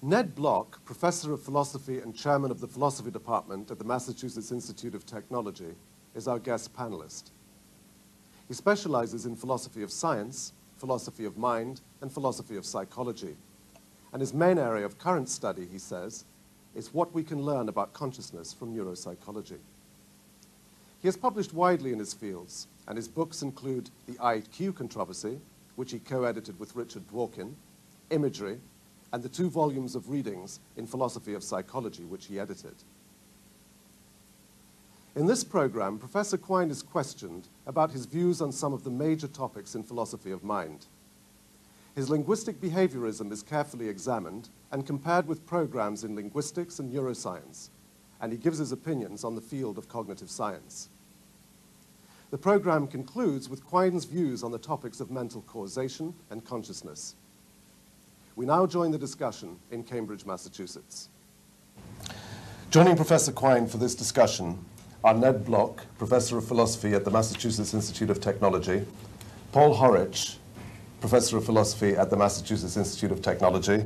Ned Block, Professor of Philosophy and Chairman of the Philosophy Department at the Massachusetts Institute of Technology, is our guest panelist. He specializes in philosophy of science, philosophy of mind, and philosophy of psychology. And his main area of current study, he says, is what we can learn about consciousness from neuropsychology. He has published widely in his fields, and his books include The IQ Controversy, which he co-edited with Richard Dworkin, Imagery, and the 2 volumes of readings in Philosophy of Psychology, which he edited. In this program, Professor Quine is questioned about his views on some of the major topics in philosophy of mind. His linguistic behaviorism is carefully examined and compared with programs in linguistics and neuroscience, and he gives his opinions on the field of cognitive science. The program concludes with Quine's views on the topics of mental causation and consciousness. We now join the discussion in Cambridge, Massachusetts. Joining Professor Quine for this discussion are Ned Block, Professor of Philosophy at the Massachusetts Institute of Technology, Paul Horwich, Professor of Philosophy at the Massachusetts Institute of Technology,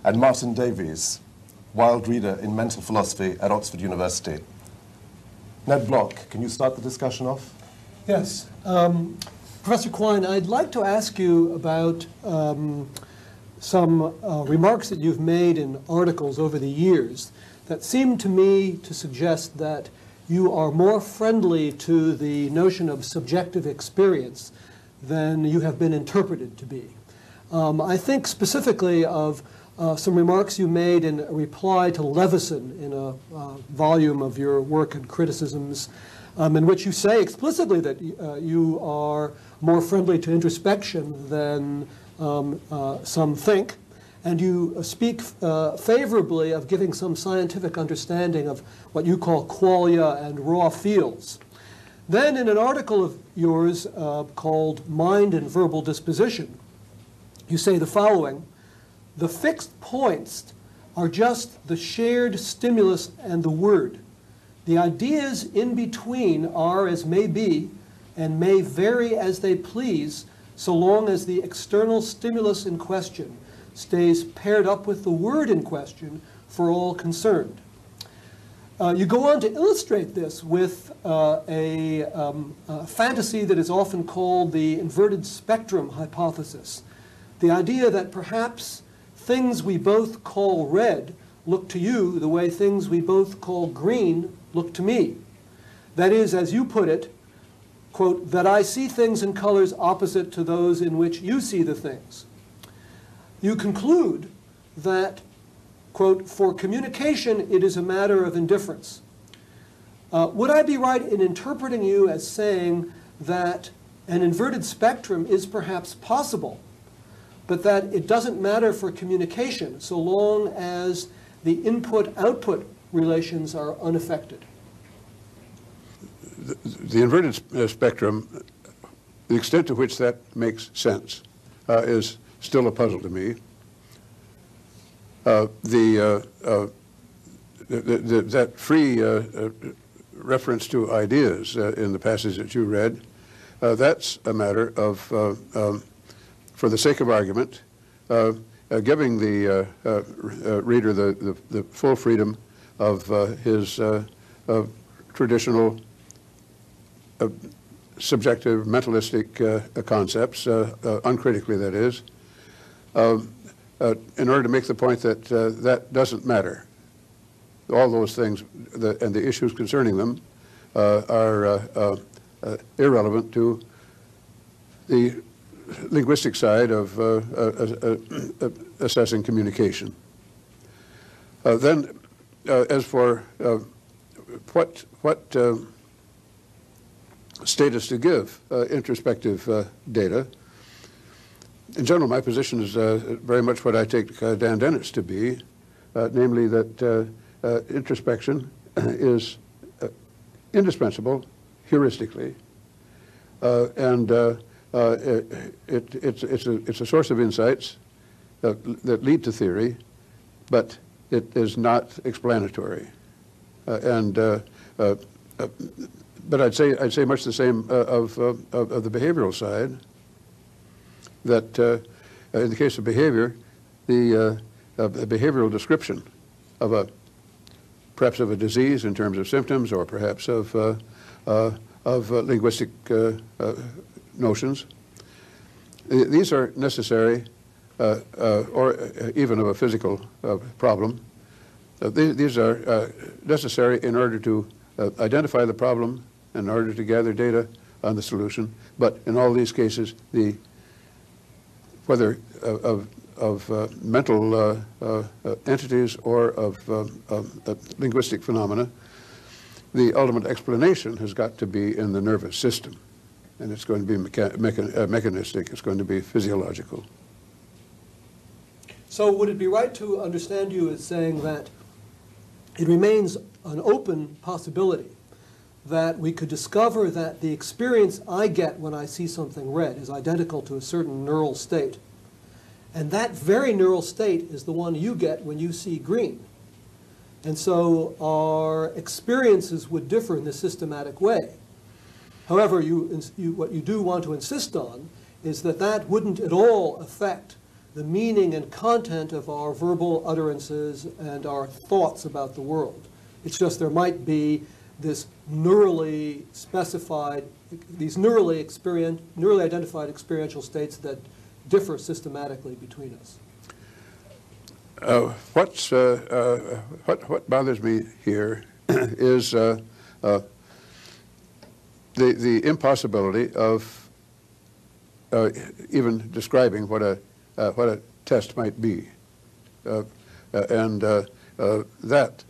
and Martin Davies, Wild Reader in Mental Philosophy at Oxford University. Ned Block, can you start the discussion off? Yes. Professor Quine, I'd like to ask you about some remarks that you've made in articles over the years that seem to me to suggest that you are more friendly to the notion of subjective experience than you have been interpreted to be. I think specifically of some remarks you made in a reply to Levison in a volume of your work and criticisms, in which you say explicitly that you are more friendly to introspection than some think, and you speak favorably of giving some scientific understanding of what you call qualia and raw fields. Then in an article of yours called Mind and Verbal Disposition, you say the following: the fixed points are just the shared stimulus and the word. The ideas in between are as may be and may vary as they please, so long as the external stimulus in question stays paired up with the word in question for all concerned. You go on to illustrate this with a fantasy that is often called the inverted spectrum hypothesis. The idea that perhaps things we both call red look to you the way things we both call green look to me. That is, as you put it, quote, that I see things in colors opposite to those in which you see the things. You conclude that, quote, for communication it is a matter of indifference. Would I be right in interpreting you as saying that an inverted spectrum is perhaps possible, but that it doesn't matter for communication so long as the input-output relations are unaffected? The inverted spectrum, the extent to which that makes sense, is still a puzzle to me. That free reference to ideas in the passage that you read, that's a matter of, for the sake of argument, giving the reader the full freedom of his traditional subjective, mentalistic concepts, uncritically that is, in order to make the point that that doesn't matter. All those things and the issues concerning them are irrelevant to the linguistic side of assessing communication. Then, as for what status to give introspective data, in general, my position is very much what I take Dan Dennett's to be, namely that introspection is indispensable heuristically, and it's a source of insights that lead to theory, but it is not explanatory. But I'd say much the same of the behavioral side. That in the case of behavior, the behavioral description of perhaps of a disease in terms of symptoms, or perhaps of linguistic notions. These are necessary, or even of a physical problem. These are necessary in order to identify the problem, in order to gather data on the solution. But in all these cases, whether of mental entities or of linguistic phenomena, the ultimate explanation has got to be in the nervous system. And it's going to be mechanistic, it's going to be physiological. So would it be right to understand you as saying that it remains an open possibility that we could discover that the experience I get when I see something red is identical to a certain neural state, and that very neural state is the one you get when you see green? And so our experiences would differ in this systematic way. However, what you do want to insist on is that that wouldn't at all affect the meaning and content of our verbal utterances and our thoughts about the world. It's just there might be this neurally specified, these neurally identified experiential states that differ systematically between us. What bothers me here is the impossibility of even describing what a test might be, and that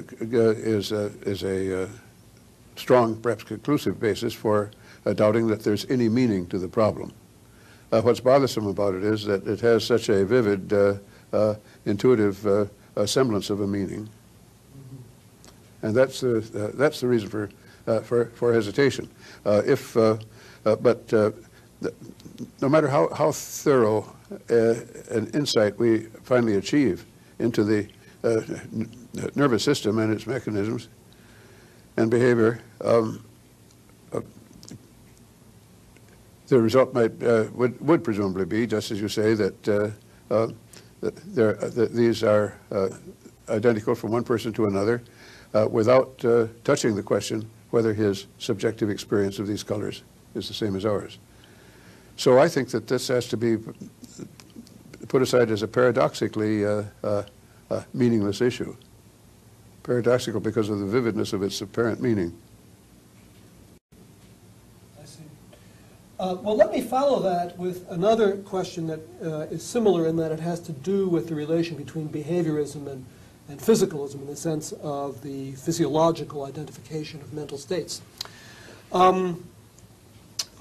is a strong, perhaps conclusive basis for doubting that there's any meaning to the problem. What's bothersome about it is that it has such a vivid, intuitive semblance of a meaning, and that's the reason for hesitation. No matter how thorough an insight we finally achieve into the nervous system and its mechanisms and behavior, the result would presumably be, just as you say, that these are identical from one person to another, without touching the question whether his subjective experience of these colors is the same as ours. So I think that this has to be put aside as a paradoxically meaningless issue. Paradoxical because of the vividness of its apparent meaning. I see. Well, let me follow that with another question that is similar in that it has to do with the relation between behaviorism and physicalism in the sense of the physiological identification of mental states.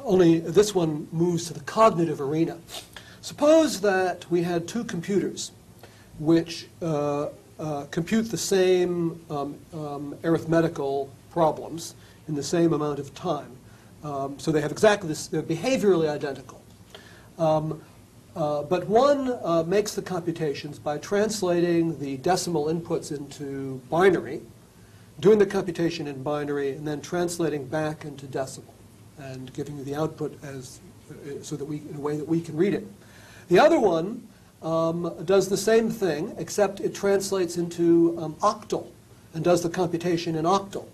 Only this one moves to the cognitive arena. Suppose that we had two computers which compute the same arithmetical problems in the same amount of time. So they have exactly this, they're behaviorally identical. But one makes the computations by translating the decimal inputs into binary, doing the computation in binary, and then translating back into decimal and giving you the output as so that in a way that we can read it. The other one does the same thing, except it translates into octal and does the computation in octal.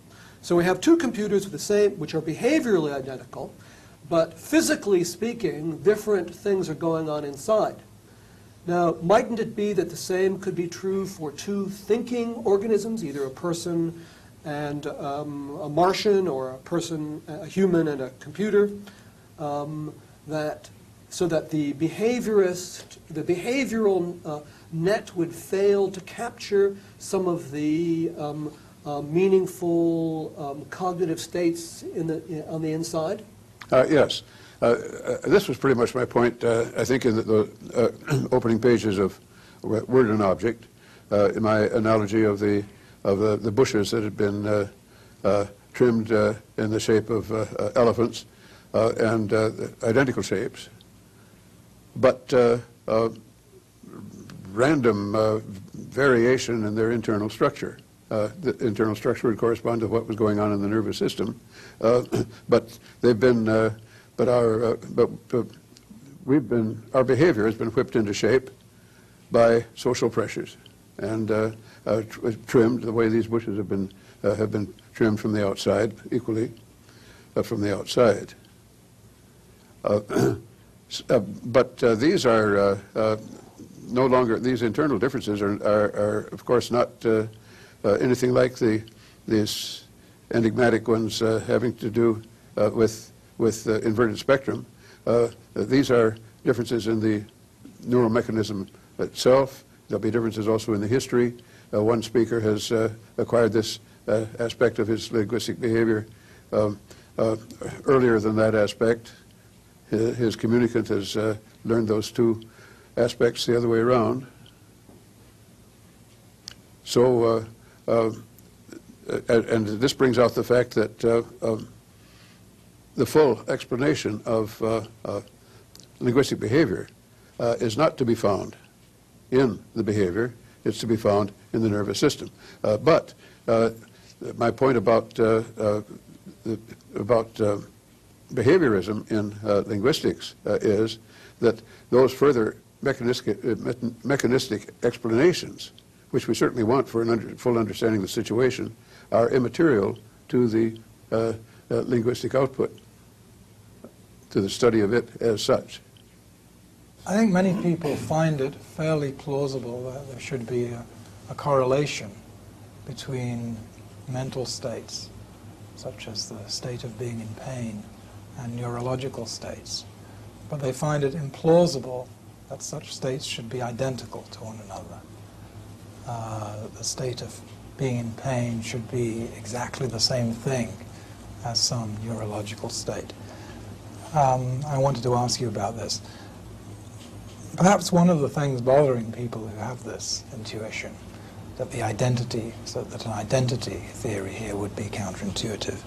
So we have two computers with the same, which are behaviorally identical, but physically speaking, different things are going on inside. Now, mightn't it be that the same could be true for two thinking organisms, either a person and a Martian, or a person, a human and a computer, so that the behavioral net would fail to capture some of the meaningful cognitive states on the inside? Yes. This was pretty much my point, I think, in the opening pages of Word and Object, in my analogy of the bushes that had been trimmed in the shape of elephants and identical shapes, but random variation in their internal structure. The internal structure would correspond to what was going on in the nervous system, but they've been, our behavior has been whipped into shape by social pressures and trimmed the way these bushes have been trimmed from the outside, equally from the outside. But these are no longer, these internal differences are of course not anything like these enigmatic ones having to do with inverted spectrum. These are differences in the neural mechanism itself. There'll be differences also in the history. One speaker has acquired this aspect of his linguistic behavior earlier than that aspect. His communicant has learned those two aspects the other way around. So, and this brings out the fact that the full explanation of linguistic behavior is not to be found in the behavior, it's to be found in the nervous system. But my point about behaviorism in linguistics is that those further mechanistic explanations, which we certainly want for a full understanding of the situation, are immaterial to the linguistic output, to the study of it as such. I think many people find it fairly plausible that there should be a correlation between mental states, such as the state of being in pain, and neurological states. But they find it implausible that such states should be identical to one another. The state of being in pain should be exactly the same thing as some neurological state. I wanted to ask you about this. Perhaps one of the things bothering people who have this intuition that the identity, so that an identity theory here would be counterintuitive,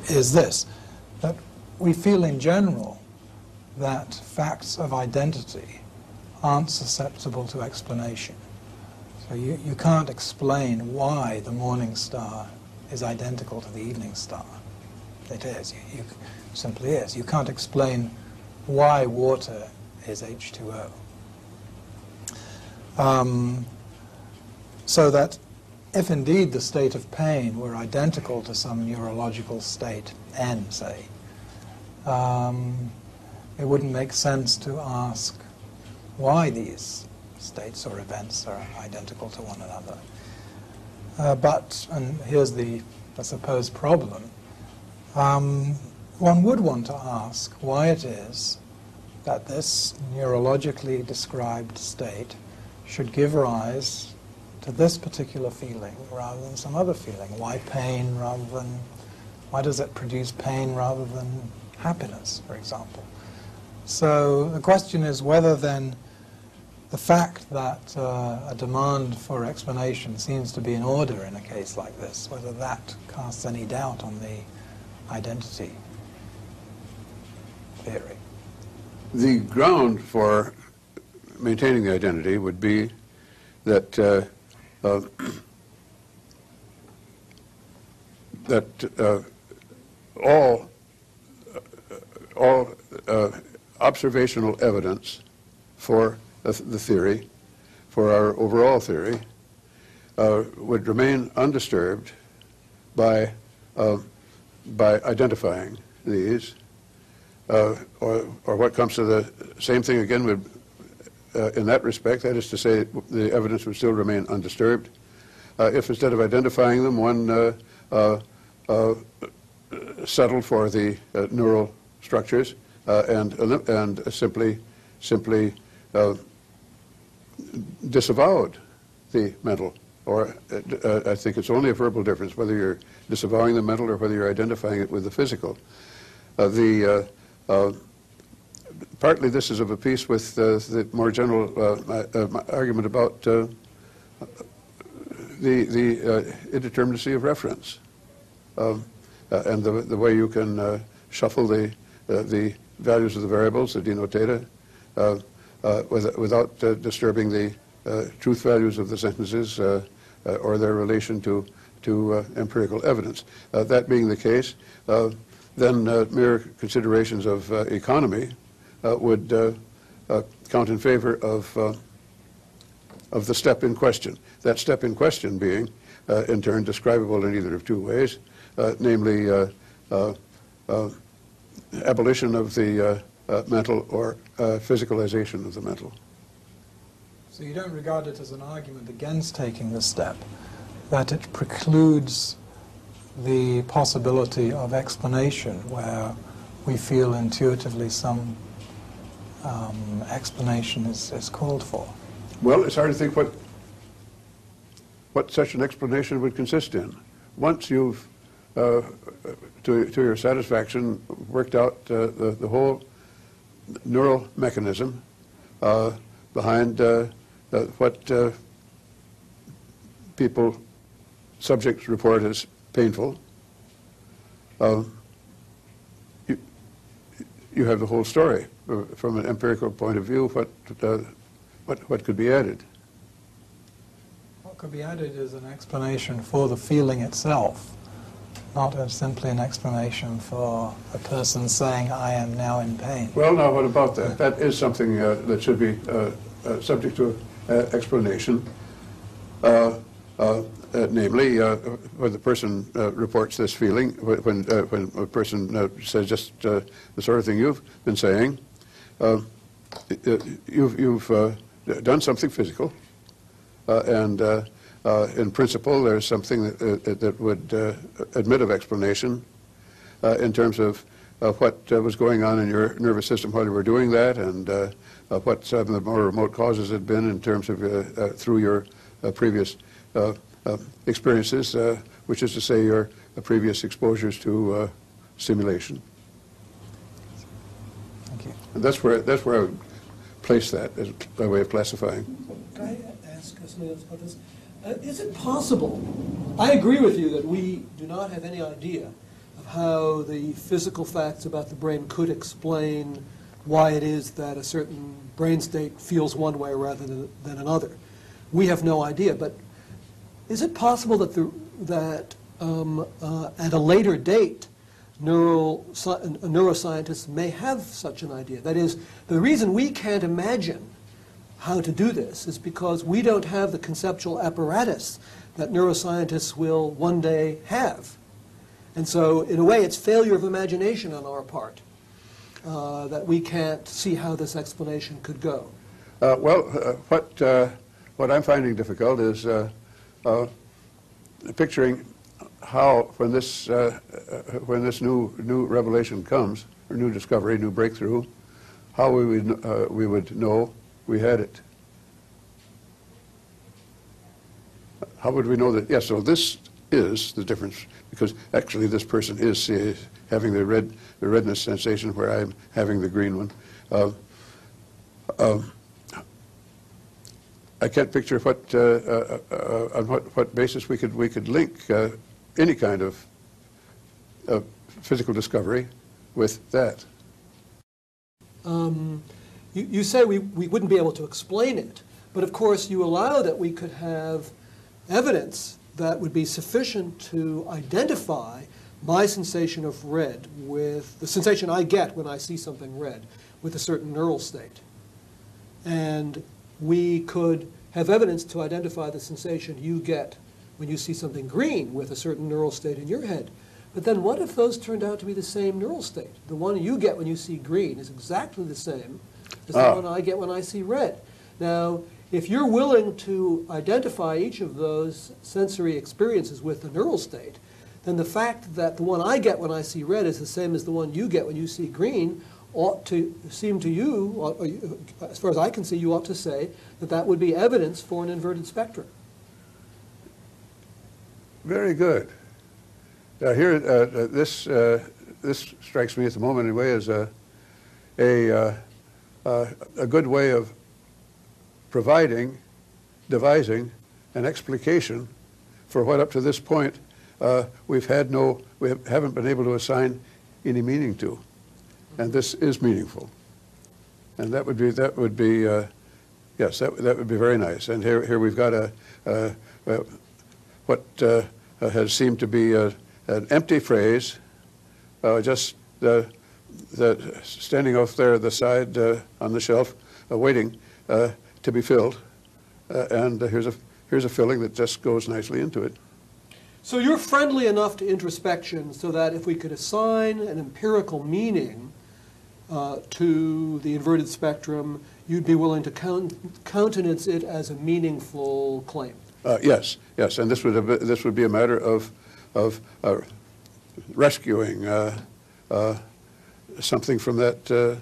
is this, that we feel in general that facts of identity aren't susceptible to explanation. So you can't explain why the morning star is identical to the evening star. It is. You simply is. You can't explain why water is H2O. So that if indeed the state of pain were identical to some neurological state, N, say, it wouldn't make sense to ask why these states or events are identical to one another. But, and here's the supposed problem, one would want to ask why it is that this neurologically described state should give rise to this particular feeling rather than some other feeling. Why pain rather than, why does it produce pain rather than happiness, for example? So the question is whether then the fact that a demand for explanation seems to be in order in a case like this, whether that casts any doubt on the identity theory. The ground for maintaining the identity would be that all observational evidence for the theory, for our overall theory, would remain undisturbed by identifying these, or what comes to the same thing again would, in that respect, that is to say, the evidence would still remain undisturbed. If instead of identifying them, one settled for the neural structures and simply disavowed the mental, or I think it's only a verbal difference whether you're disavowing the mental or whether you're identifying it with the physical. Partly this is of a piece with the more general argument about the indeterminacy of reference, and the way you can shuffle the values of the variables, the denote data, without disturbing the truth values of the sentences or their relation to empirical evidence. That being the case, then mere considerations of economy would count in favor of of the step in question. That step in question being, in turn, describable in either of two ways, namely abolition of the mental or physicalization of the mental. So you don't regard it as an argument against taking the step, that it precludes the possibility of explanation where we feel intuitively some explanation is called for? Well, it's hard to think what such an explanation would consist in. Once you've, to your satisfaction, worked out the whole neural mechanism behind what subjects report as painful, you have the whole story. From an empirical point of view, what could be added? What could be added is an explanation for the feeling itself, not as simply an explanation for a person saying, I am now in pain. Well, now, what about that? That is something that should be subject to explanation. Namely, when the person reports this feeling, when a person says just the sort of thing you've been saying, you've done something physical, and in principle there's something that would admit of explanation in terms of what was going on in your nervous system while you were doing that, and what some of the more remote causes had been in terms of through your previous experiences, which is to say your previous exposures to stimulation. Thank you. And that's where I would place that as by way of classifying. Can I ask something else about this? Is it possible? I agree with you that we do not have any idea of how the physical facts about the brain could explain why it is that a certain brain state feels one way rather than another. We have no idea, but is it possible that at a later date, neuroscientists may have such an idea? That is, the reason we can't imagine how to do this is because we don't have the conceptual apparatus that neuroscientists will one day have. And so, in a way, it's failure of imagination on our part that we can't see how this explanation could go. What I'm finding difficult is picturing how, when this new revelation comes, or new discovery, new breakthrough, how we would know we had it. How would we know that? Yes, so this is the difference, because actually this person is having the redness sensation where I'm having the green one. I can't picture on what basis we could link any kind of physical discovery with that. You say we wouldn't be able to explain it, but of course you allow that we could have evidence that would be sufficient to identify my sensation of red with the sensation I get when I see something red with a certain neural state. And we could have evidence to identify the sensation you get when you see something green with a certain neural state in your head. But then what if those turned out to be the same neural state? The one you get when you see green is exactly the same as the one I get when I see red. Now, if you're willing to identify each of those sensory experiences with the neural state, then the fact that the one I get when I see red is the same as the one you get when you see green ought to seem to you, as far as I can see, you ought to say that that would be evidence for an inverted spectrum. Very good. Here, this strikes me at the moment anyway as a good way of devising an explication for what up to this point we haven't been able to assign any meaning to, and this is meaningful, and that would be yes, that would be very nice. And here we've got what has seemed to be an empty phrase, just standing off there at the side on the shelf, waiting to be filled and here's a filling that just goes nicely into it. So you're friendly enough to introspection so that if we could assign an empirical meaning to the inverted spectrum, you'd be willing to countenance it as a meaningful claim. Yes, and this would be a matter of rescuing something from that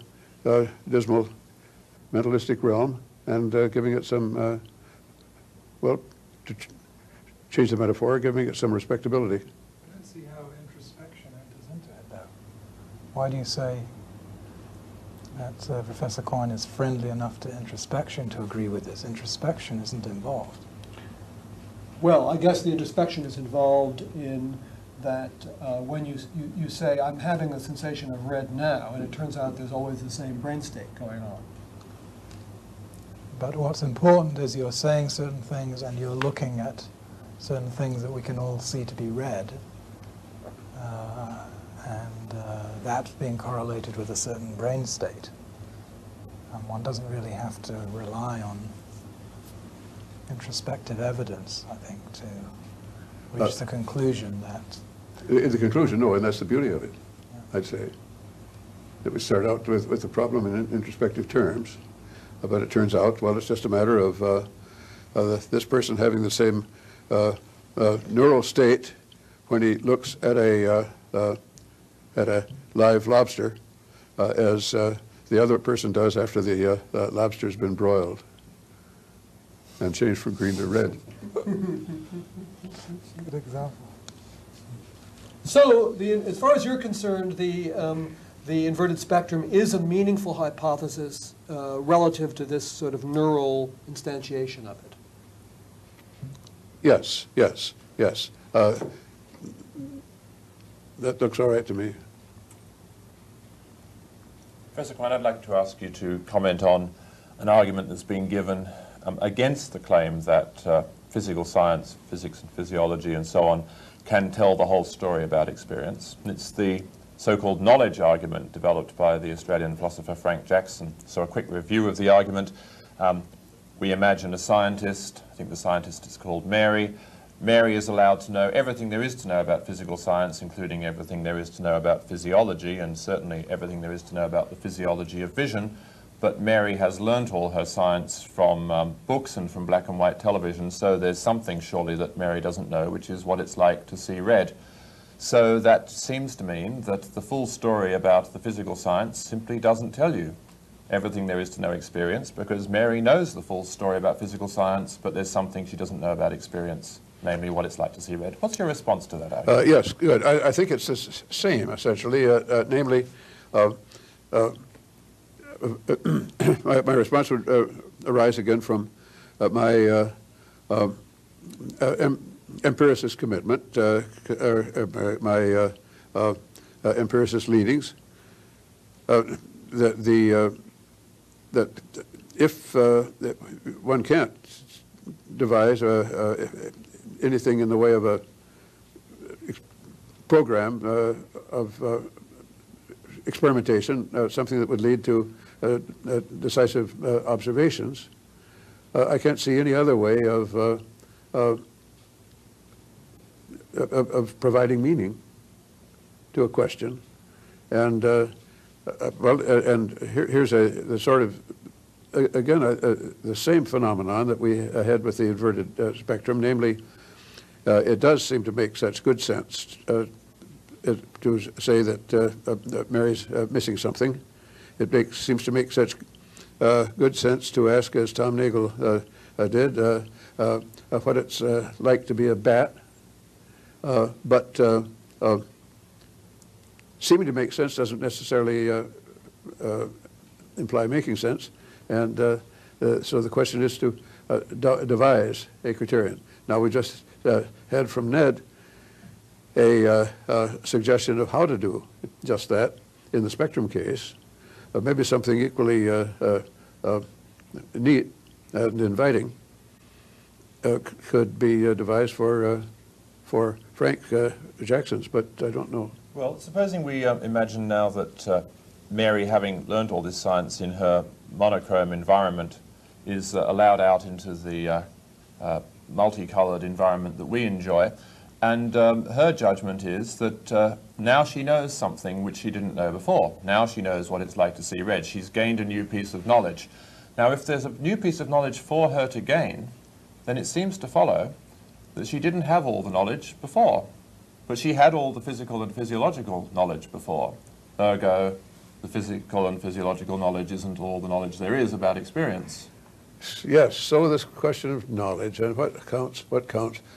dismal mentalistic realm and giving it some, well, to change the metaphor, giving it some respectability. I don't see how introspection enters into it, though. Why do you say that Professor Quine is friendly enough to introspection to agree with this? Introspection isn't involved. Well, I guess the introspection is involved in that when you say, I'm having a sensation of red now, and it turns out there's always the same brain state going on. But what's important is you're saying certain things and you're looking at certain things that we can all see to be red, and that's being correlated with a certain brain state. And one doesn't really have to rely on introspective evidence, I think, to reach the conclusion that... In the conclusion, no, and that's the beauty of it, yeah. I'd say. That we start out with the problem in introspective terms, but it turns out, well, it's just a matter of this person having the same neural state when he looks at a live lobster as the other person does after the lobster's been broiled and changed from green to red. Good example. So, as far as you're concerned, the inverted spectrum is a meaningful hypothesis relative to this sort of neural instantiation of it. Yes. That looks all right to me. Professor Quine, I'd like to ask you to comment on an argument that's been given against the claim that physical science, physics and physiology and so on, can tell the whole story about experience. It's the so-called knowledge argument developed by the Australian philosopher Frank Jackson. So a quick review of the argument. We imagine a scientist, I think the scientist is called Mary. Mary is allowed to know everything there is to know about physical science, including everything there is to know about physiology, and certainly everything there is to know about the physiology of vision. But Mary has learnt all her science from books and from black and white television, so there's something surely that Mary doesn't know, which is what it's like to see red. So that seems to mean that the full story about the physical science simply doesn't tell you everything there is to know experience, because Mary knows the full story about physical science, but there's something she doesn't know about experience, namely what it's like to see red. What's your response to that argument? Yes, good. I think it's the same, essentially, namely, my response would arise again from my empiricist commitment, my empiricist leanings, that if one can't devise anything in the way of a program of experimentation, something that would lead to decisive observations, I can't see any other way of providing meaning to a question. And here's the sort of, again, the same phenomenon that we had with the inverted spectrum, namely, it does seem to make such good sense to say that Mary's missing something. It seems to make such good sense to ask, as Tom Nagel did, what it's like to be a bat. But seeming to make sense doesn't necessarily imply making sense. And so the question is to devise a criterion. Now, we just had from Ned a suggestion of how to do just that in the spectrum case. Maybe something equally neat and inviting could be devised for Frank Jackson's, but I don't know. Well, supposing we imagine now that Mary, having learned all this science in her monochrome environment, is allowed out into the multicoloured environment that we enjoy. And her judgment is that now she knows something which she didn't know before. Now she knows what it's like to see red. She's gained a new piece of knowledge. Now, if there's a new piece of knowledge for her to gain, then it seems to follow that she didn't have all the knowledge before. But she had all the physical and physiological knowledge before. Ergo, the physical and physiological knowledge isn't all the knowledge there is about experience. Yes, so this question of knowledge and what counts.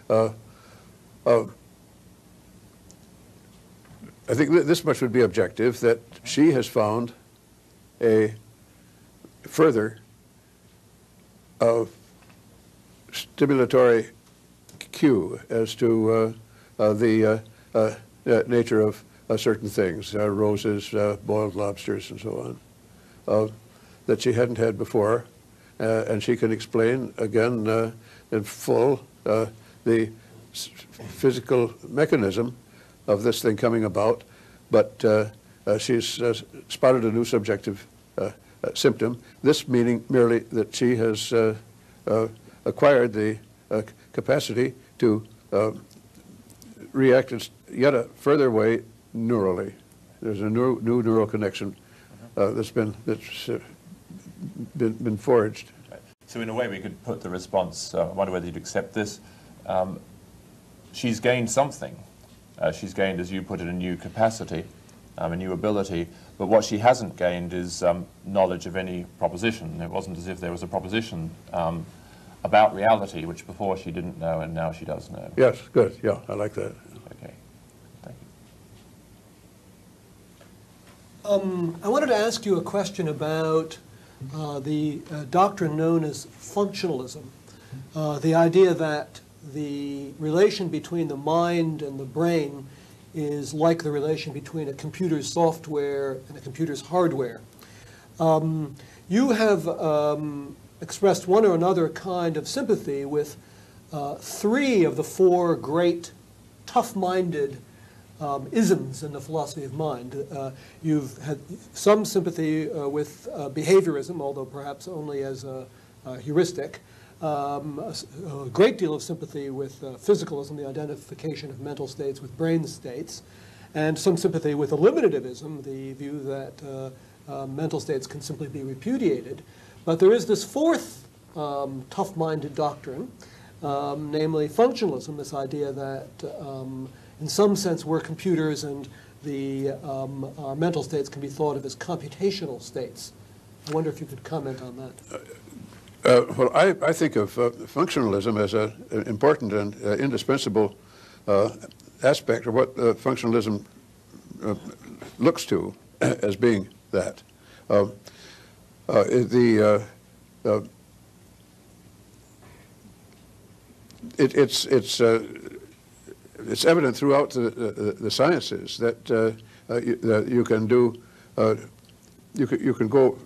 I think this much would be objective, that she has found a further stimulatory cue as to the nature of certain things, roses, boiled lobsters, and so on, that she hadn't had before. And she can explain, again, in full, the physical mechanism of this thing coming about, but she's spotted a new subjective symptom, this meaning merely that she has acquired the capacity to react in yet a further way neurally. There's a new neural connection that's been forged. Right. So in a way we could put the response, I wonder whether you'd accept this, she's gained something. She's gained, as you put it, a new capacity, a new ability, but what she hasn't gained is knowledge of any proposition. It wasn't as if there was a proposition about reality, which before she didn't know and now she does know. Yes, good, yeah, I like that. Okay, thank I wanted to ask you a question about the doctrine known as functionalism, the idea that the relation between the mind and the brain is like the relation between a computer's software and a computer's hardware. You have expressed one or another kind of sympathy with 3 of the 4 great tough-minded isms in the philosophy of mind. You've had some sympathy with behaviorism, although perhaps only as a heuristic. A great deal of sympathy with physicalism, the identification of mental states with brain states, and some sympathy with eliminativism, the view that mental states can simply be repudiated. But there is this 4th tough-minded doctrine, namely functionalism, this idea that in some sense we're computers and our mental states can be thought of as computational states. I wonder if you could comment on that. Well, I think of functionalism as an important and indispensable aspect of what functionalism looks to as being that. It's evident throughout the sciences that you can do you can go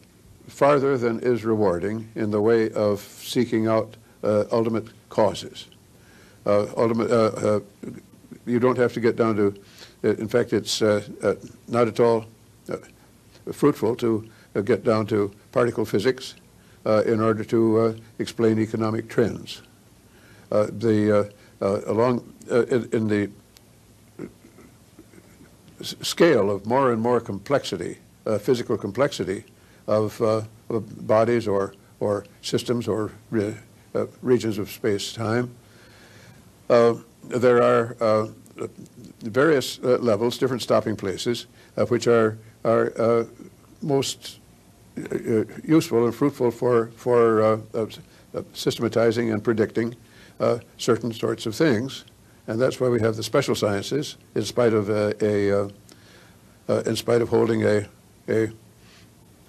farther than is rewarding in the way of seeking out ultimate causes. You don't have to get down to, in fact, it's not at all fruitful to get down to particle physics in order to explain economic trends. In the scale of more and more complexity, physical complexity of bodies or systems or regions of space-time, there are various levels, different stopping places, which are most useful and fruitful for systematizing and predicting certain sorts of things, and that's why we have the special sciences, in spite of holding a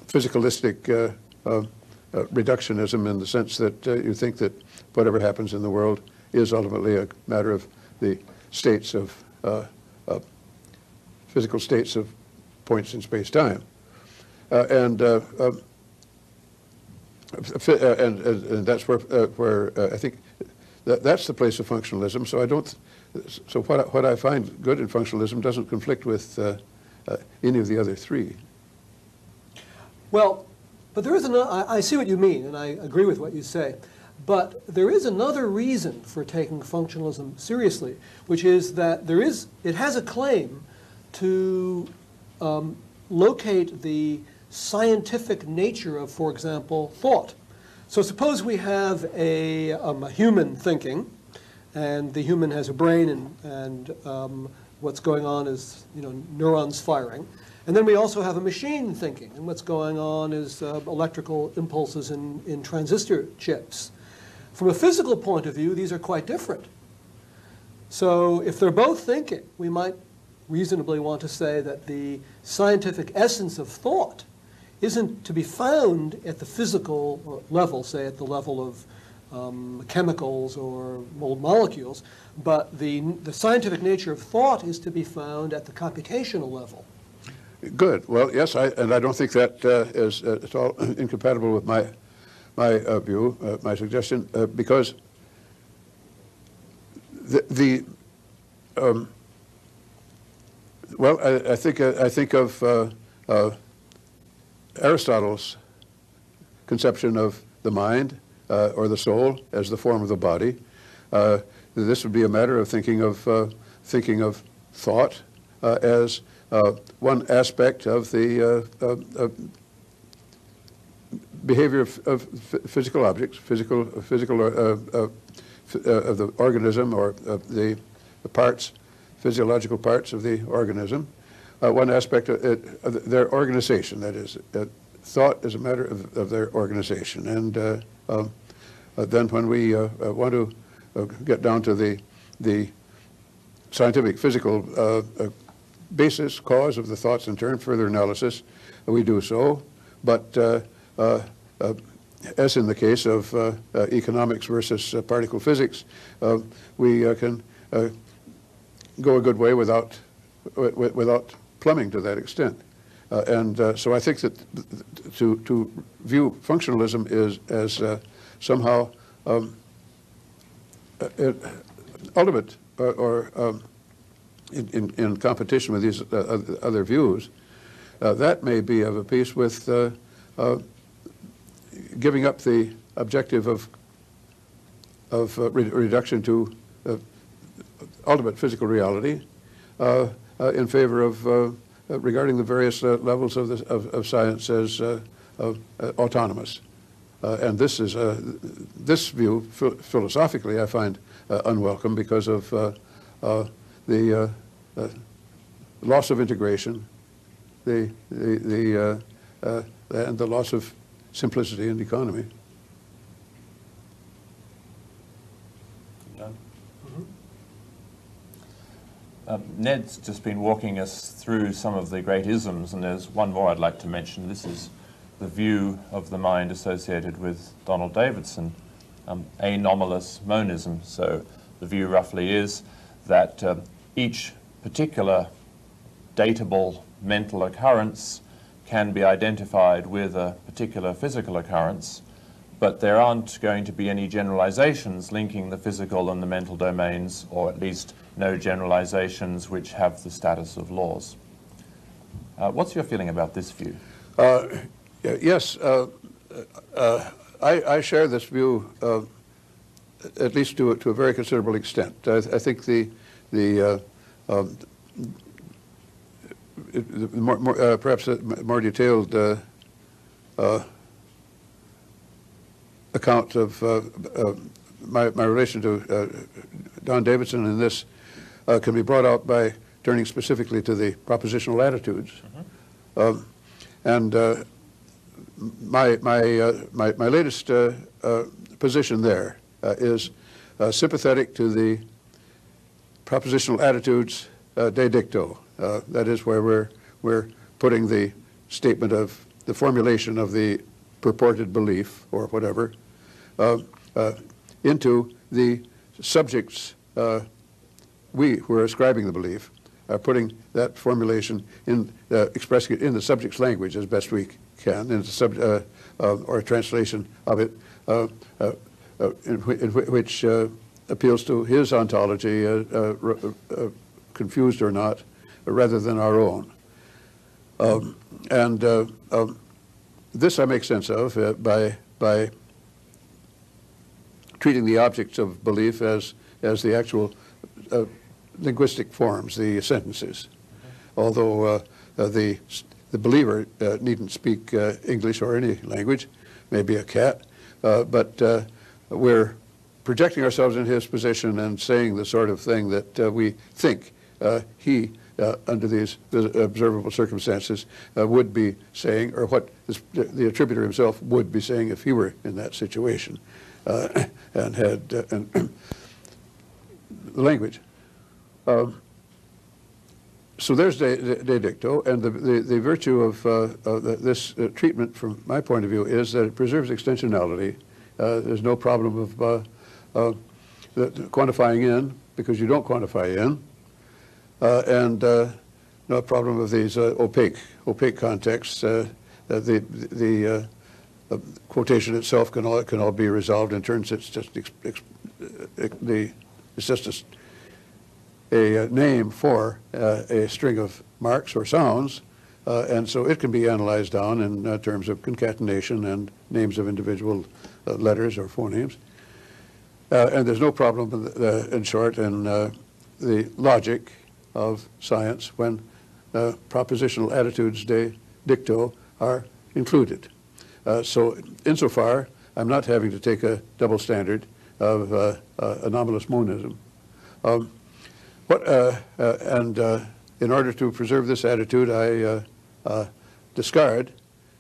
physicalistic reductionism, in the sense that you think that whatever happens in the world is ultimately a matter of the states of physical states of points in space-time, and that's where I think that's the place of functionalism. So I don't. So what I find good in functionalism doesn't conflict with any of the other 3. Well, But there is another, I see what you mean, and I agree with what you say. But there is another reason for taking functionalism seriously, which is that it has a claim to locate the scientific nature of, for example, thought. So suppose we have a human thinking, and the human has a brain, and what's going on is neurons firing. And then we also have a machine thinking, and what's going on is electrical impulses in transistor chips. From a physical point of view, these are quite different. So if they're both thinking, we might reasonably want to say that the scientific essence of thought isn't to be found at the physical level, say at the level of chemicals or molecules, but the scientific nature of thought is to be found at the computational level. Good. Well, yes, and I don't think that is at all incompatible with my view, my suggestion, because well, I think of Aristotle's conception of the mind or the soul as the form of the body. This would be a matter of thinking of thought as one aspect of the behavior of physical objects, of the organism or of the parts, physiological parts of the organism. One aspect of their organization, that is, thought is a matter of their organization. And then when we want to get down to the scientific, physical basis, cause of the thoughts in turn, further analysis, we do so. But as in the case of economics versus particle physics, we can go a good way without plumbing to that extent. So I think that to view functionalism as somehow ultimate or in competition with these other views, that may be of a piece with giving up the objective of reduction to ultimate physical reality in favor of regarding the various levels of science as autonomous. And this is this view philosophically I find unwelcome because of the loss of integration, and the loss of simplicity and economy. Done. Ned's just been walking us through some of the great isms, and there's one more I'd like to mention. This is the view of the mind associated with Donald Davidson, anomalous monism. So the view roughly is that each particular datable mental occurrence can be identified with a particular physical occurrence, but there aren't going to be any generalizations linking the physical and the mental domains, or at least no generalizations which have the status of laws. What's your feeling about this view? Yes, I share this view, at least to a very considerable extent. I think perhaps a more detailed account of my relation to Don Davidson in this can be brought out by turning specifically to the propositional attitudes. And my latest position there is sympathetic to the propositional attitudes de dicto. That is where we're putting the statement of the formulation of the purported belief or whatever into the subjects we who are ascribing the belief, putting that formulation in, expressing it in the subject's language as best we can, or a translation of it in which appeals to his ontology, confused or not, rather than our own. this I make sense of by treating the objects of belief as the actual linguistic forms, the sentences. Although the believer needn't speak English or any language, maybe a cat, but we're projecting ourselves in his position and saying the sort of thing that we think he, under these observable circumstances, would be saying, or what the attributor himself would be saying if he were in that situation and had language. So there's de dicto, and the virtue of this treatment, from my point of view, is that it preserves extensionality. There's no problem of quantifying in, because you don't quantify in, and no problem of these opaque contexts. The quotation itself can all be resolved in terms. It's just a name for a string of marks or sounds, and so it can be analyzed down in terms of concatenation and names of individual letters or phonemes. And there's no problem, in short, in the logic of science when propositional attitudes de dicto are included. So insofar, I'm not having to take a double standard of anomalous monism. In order to preserve this attitude, I discard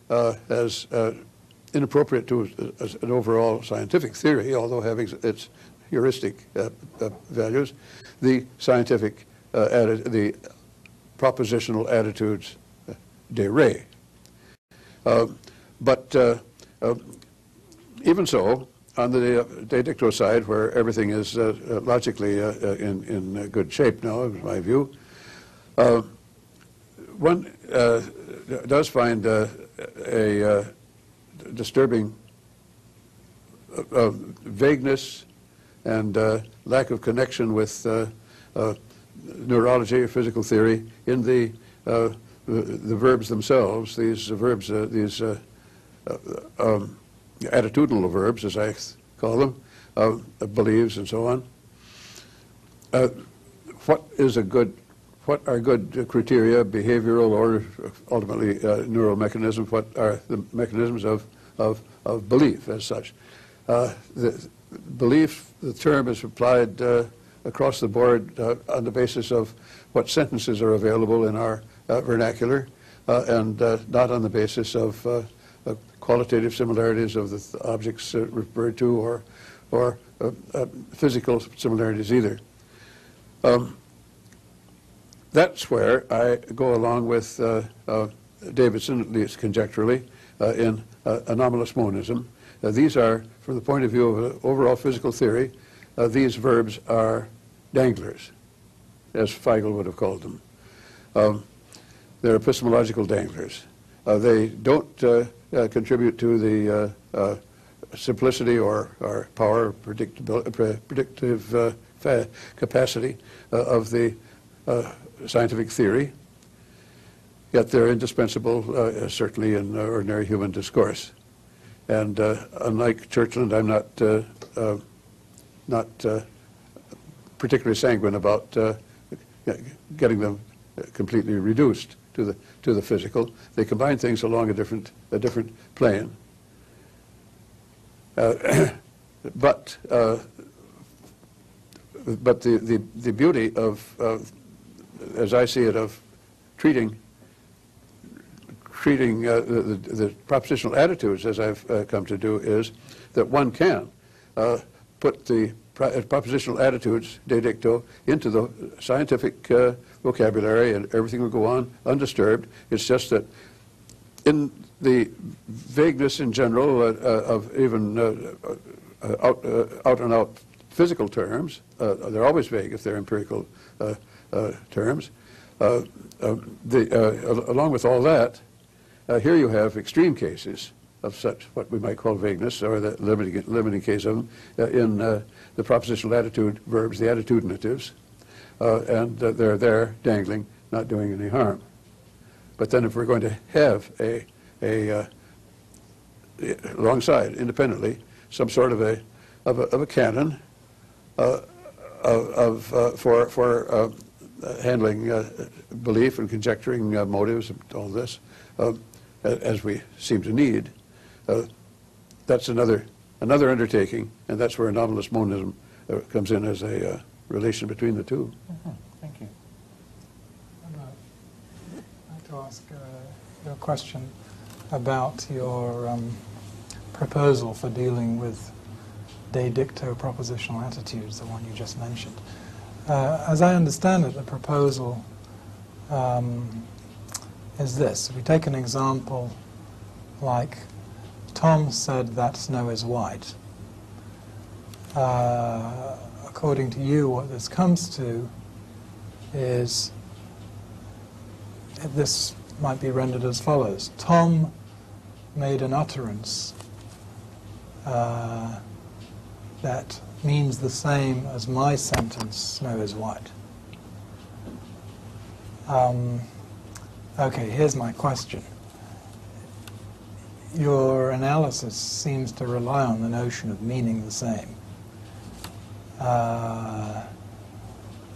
as inappropriate to as an overall scientific theory, although having its heuristic values, the scientific, the propositional attitudes de re. But even so, on the de dicto side, where everything is logically in good shape now, in my view, one does find a disturbing vagueness and lack of connection with neurology or physical theory in the verbs themselves. These verbs, these attitudinal verbs, as I call them, believes and so on. What are good criteria, behavioral or ultimately neural mechanisms? What are the mechanisms of belief as such? The belief, the term is applied across the board on the basis of what sentences are available in our vernacular, and not on the basis of qualitative similarities of the objects referred to, or physical similarities either. That's where I go along with Davidson, at least conjecturally, in anomalous monism. These are, from the point of view of overall physical theory, these verbs are danglers, as Feigl would have called them. They're epistemological danglers. They don't contribute to the simplicity or power, predictive capacity of the scientific theory, yet they're indispensable, certainly in ordinary human discourse. And unlike Churchland, I'm not particularly sanguine about getting them completely reduced to the physical. They combine things along a different plane. But the beauty of as I see it, of treating the propositional attitudes, as I've come to do, is that one can put the propositional attitudes, de dicto, into the scientific vocabulary, and everything will go on undisturbed. It's just that in the vagueness in general of even out-and-out physical terms, they're always vague if they're empirical terms. Along with all that, here you have extreme cases of such what we might call vagueness, or the limiting case of them, in the propositional attitude verbs, the attitudinatives, and they're there dangling, not doing any harm. But then if we're going to have a alongside, independently, some sort of a canon for handling belief and conjecturing motives and all this, as we seem to need. That's another undertaking, and that's where anomalous monism comes in as a relation between the two. Thank you. I'd like to ask your question about your proposal for dealing with de dicto propositional attitudes, the one you just mentioned. As I understand it, the proposal is this. If we take an example like Tom said that snow is white. According to you, what this comes to is, this might be rendered as follows. Tom made an utterance that means the same as my sentence, snow is white. Okay, here's my question. Your analysis seems to rely on the notion of meaning the same.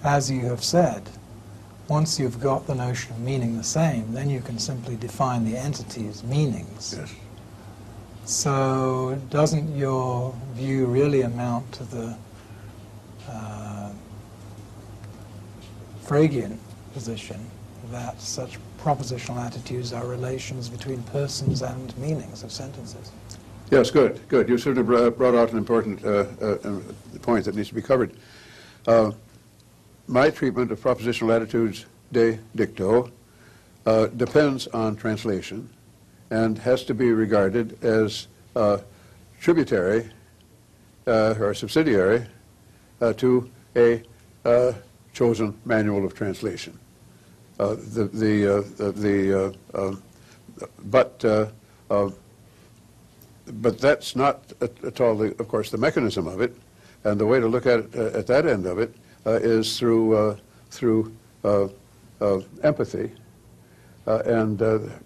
As you have said, once you've got the notion of meaning the same, then you can simply define the entity's meanings. Yes. So doesn't your view really amount to the Fregean position that such propositional attitudes are relations between persons and meanings of sentences? Yes, good. You certainly brought out an important point that needs to be covered. My treatment of propositional attitudes de dicto depends on translation and has to be regarded as tributary or subsidiary to a chosen manual of translation. But that's not at all, of course, the mechanism of it, and the way to look at it at that end of it is through empathy, and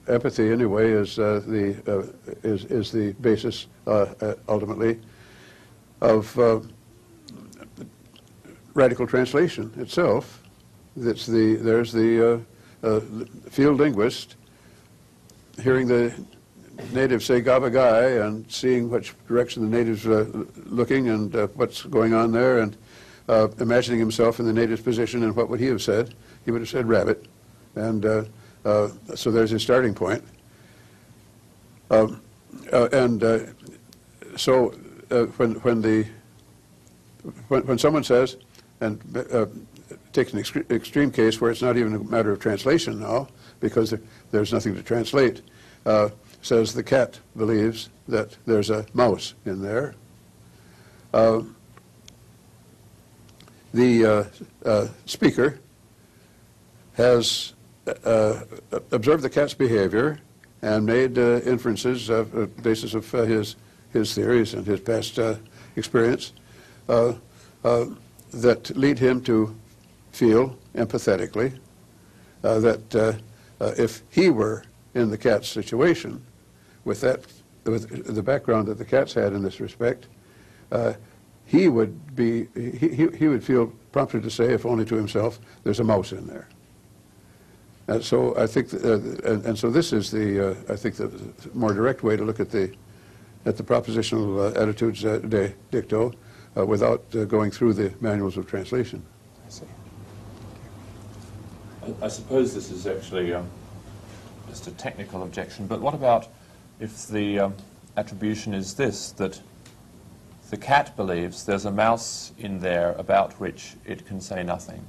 empathy anyway is the basis ultimately of radical translation itself. There's the field linguist hearing the natives say gabagai and seeing which direction the natives are looking and what's going on there, and imagining himself in the native's position, and what would he have said? He would have said rabbit, and so there's his starting point. So when someone says, and takes an extreme case where it's not even a matter of translation now, because there's nothing to translate, says the cat believes that there's a mouse in there. The speaker has observed the cat's behavior and made inferences of the basis of his theories and his past experience that lead him to feel empathetically that if he were in the cat's situation, with the background that the cat's had in this respect, he would feel prompted to say, if only to himself, there's a mouse in there. And so I think, and so this is I think the more direct way to look at the propositional attitudes de dicto without going through the manuals of translation. I see. I suppose this is actually just a technical objection, but what about if the attribution is this, that the cat believes there's a mouse in there about which it can say nothing?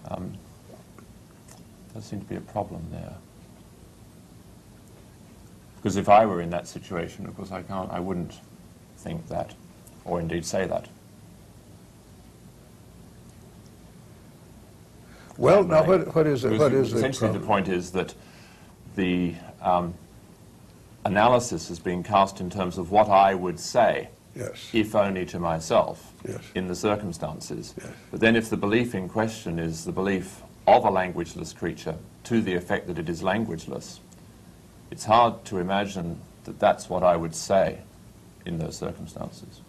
There seems to be a problem there. Because if I were in that situation, of course I wouldn't think that, or indeed say that. Well, now what is essentially the point is that the analysis is being cast in terms of what I would say, yes, if only to myself, yes, in the circumstances. Yes. But then if the belief in question is the belief of a languageless creature to the effect that it is languageless, it's hard to imagine that that's what I would say in those circumstances?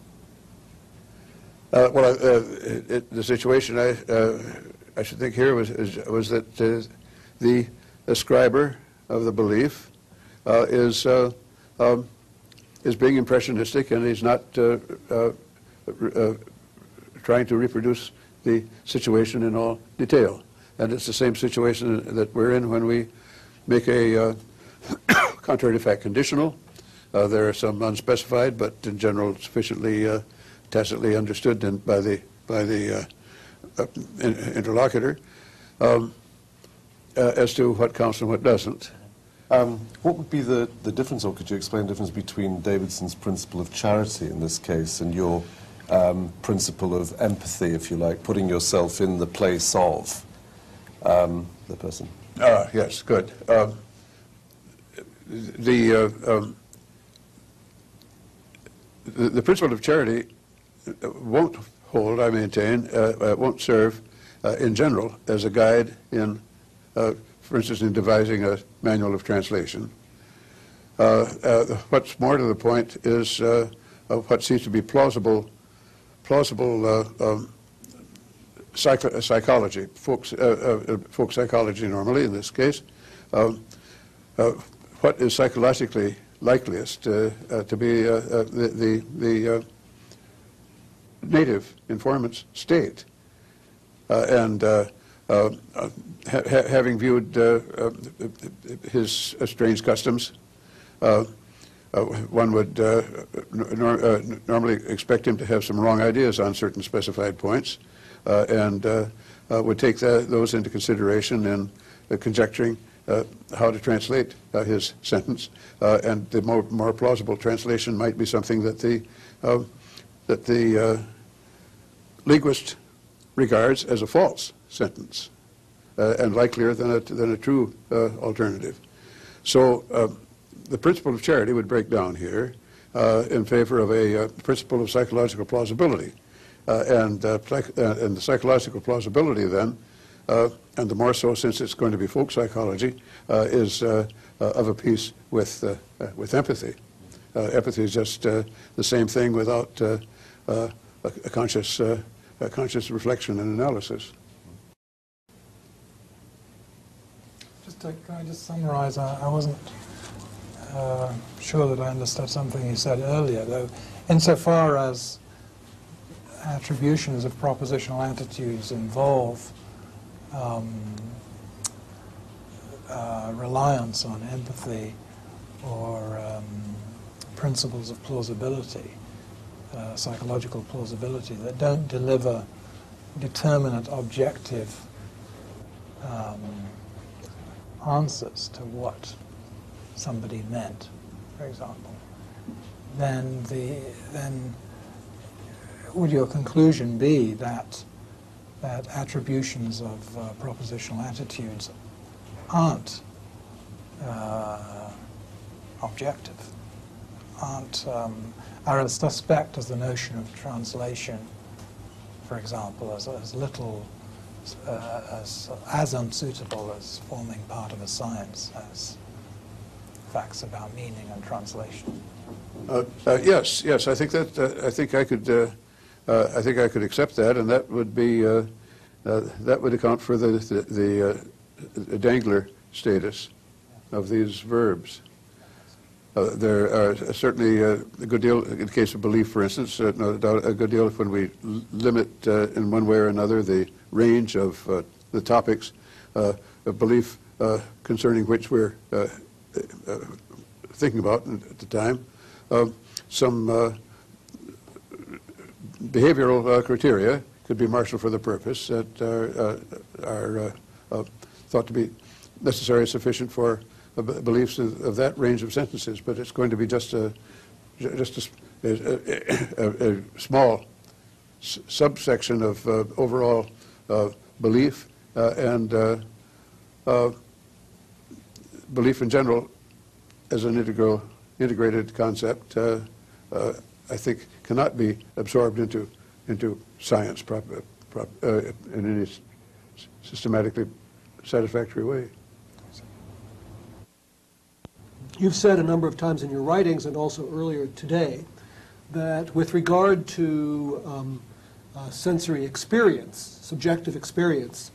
The situation I should think here was that the ascriber of the belief is being impressionistic, and he's not trying to reproduce the situation in all detail. And it's the same situation that we're in when we make a contrary to fact conditional. There are some unspecified, but in general sufficiently tacitly understood by the interlocutor as to what counts and what doesn't. What would be the difference, or could you explain the difference between Davidson's principle of charity in this case and your principle of empathy, if you like, putting yourself in the place of the person? Yes, good. The principle of charity won't hold, I maintain, won't serve in general as a guide in, for instance, in devising a manual of translation. What's more to the point is what seems to be plausible psychology, folk psychology normally in this case. What is psychologically likeliest to be the native informant's state, and having viewed his strange customs, one would normally expect him to have some wrong ideas on certain specified points, and would take those into consideration in conjecturing how to translate his sentence, and the more plausible translation might be something that the linguist regards as a false sentence, and likelier than a true alternative. So the principle of charity would break down here in favor of a principle of psychological plausibility, and the psychological plausibility then, and the more so since it's going to be folk psychology, is of a piece with empathy. Empathy is just the same thing without a conscious reflection and analysis. Can I just summarize? I wasn't sure that I understood something you said earlier, though. Insofar as attributions of propositional attitudes involve reliance on empathy or principles of plausibility, psychological plausibility, that don't deliver determinate, objective answers to what somebody meant, for example, then would your conclusion be that attributions of propositional attitudes aren't objective, are as suspect as the notion of translation, for example, as little as unsuitable as forming part of a science as facts about meaning and translation? Yes. I think that I think I could accept that, and that would be that would account for the dangler status of these verbs. There are certainly a good deal, in the case of belief, for instance, no doubt a good deal when we limit in one way or another the range of the topics of belief concerning which we're thinking about at the time. Some behavioral criteria could be marshaled for the purpose that are thought to be necessary and sufficient for beliefs of that range of sentences, but it's going to be just a small subsection of overall belief, and belief in general as an integrated concept, I think cannot be absorbed into science in any systematically satisfactory way. you've said a number of times in your writings and also earlier today that with regard to sensory experience, subjective experience,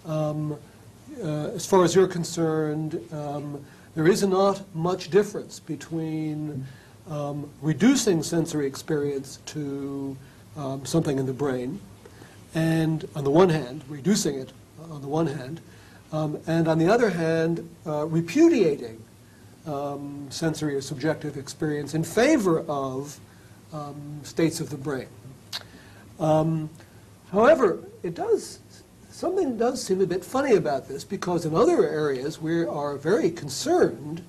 as far as you're concerned, there is not much difference between reducing sensory experience to something in the brain, and on the one hand, reducing it on the one hand, and on the other hand, repudiating sensory or subjective experience in favor of states of the brain. However, something does seem a bit funny about this, because in other areas we are very concerned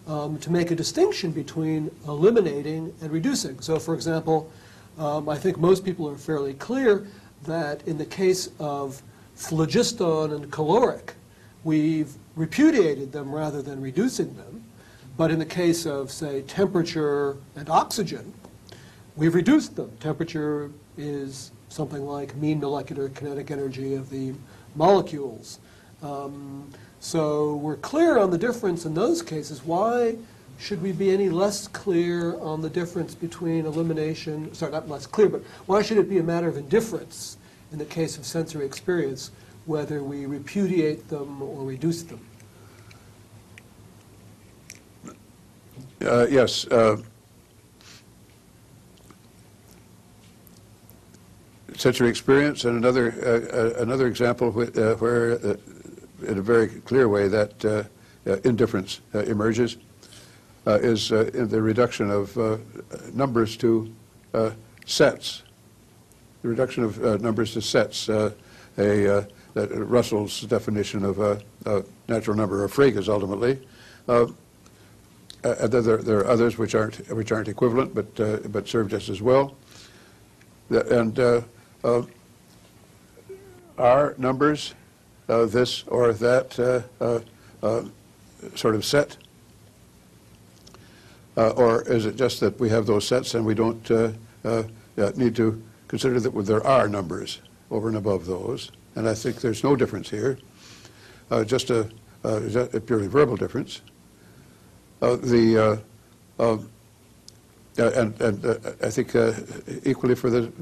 to make a distinction between eliminating and reducing. So, for example, I think most people are fairly clear that in the case of phlogiston and caloric, we've repudiated them rather than reducing them. But in the case of, say, temperature and oxygen, we've reduced them. Temperature is something like mean molecular kinetic energy of the molecules. So we're clear on the difference in those cases. Why should we be any less clear on the difference between elimination, sorry, not less clear, but why should it be a matter of indifference in the case of sensory experience, whether we repudiate them or reduce them? Yes. Sensory experience, and another example where in a very clear way that indifference emerges is in the reduction of numbers to sets. The reduction of numbers to sets. Russell's definition of a natural number, or Frege's ultimately. And then there are others which aren't equivalent, but serve just as well. And are numbers this or that sort of set? Or is it just that we have those sets and we don't need to consider that there are numbers over and above those? And I think there's no difference here, just a purely verbal difference. And I think equally for the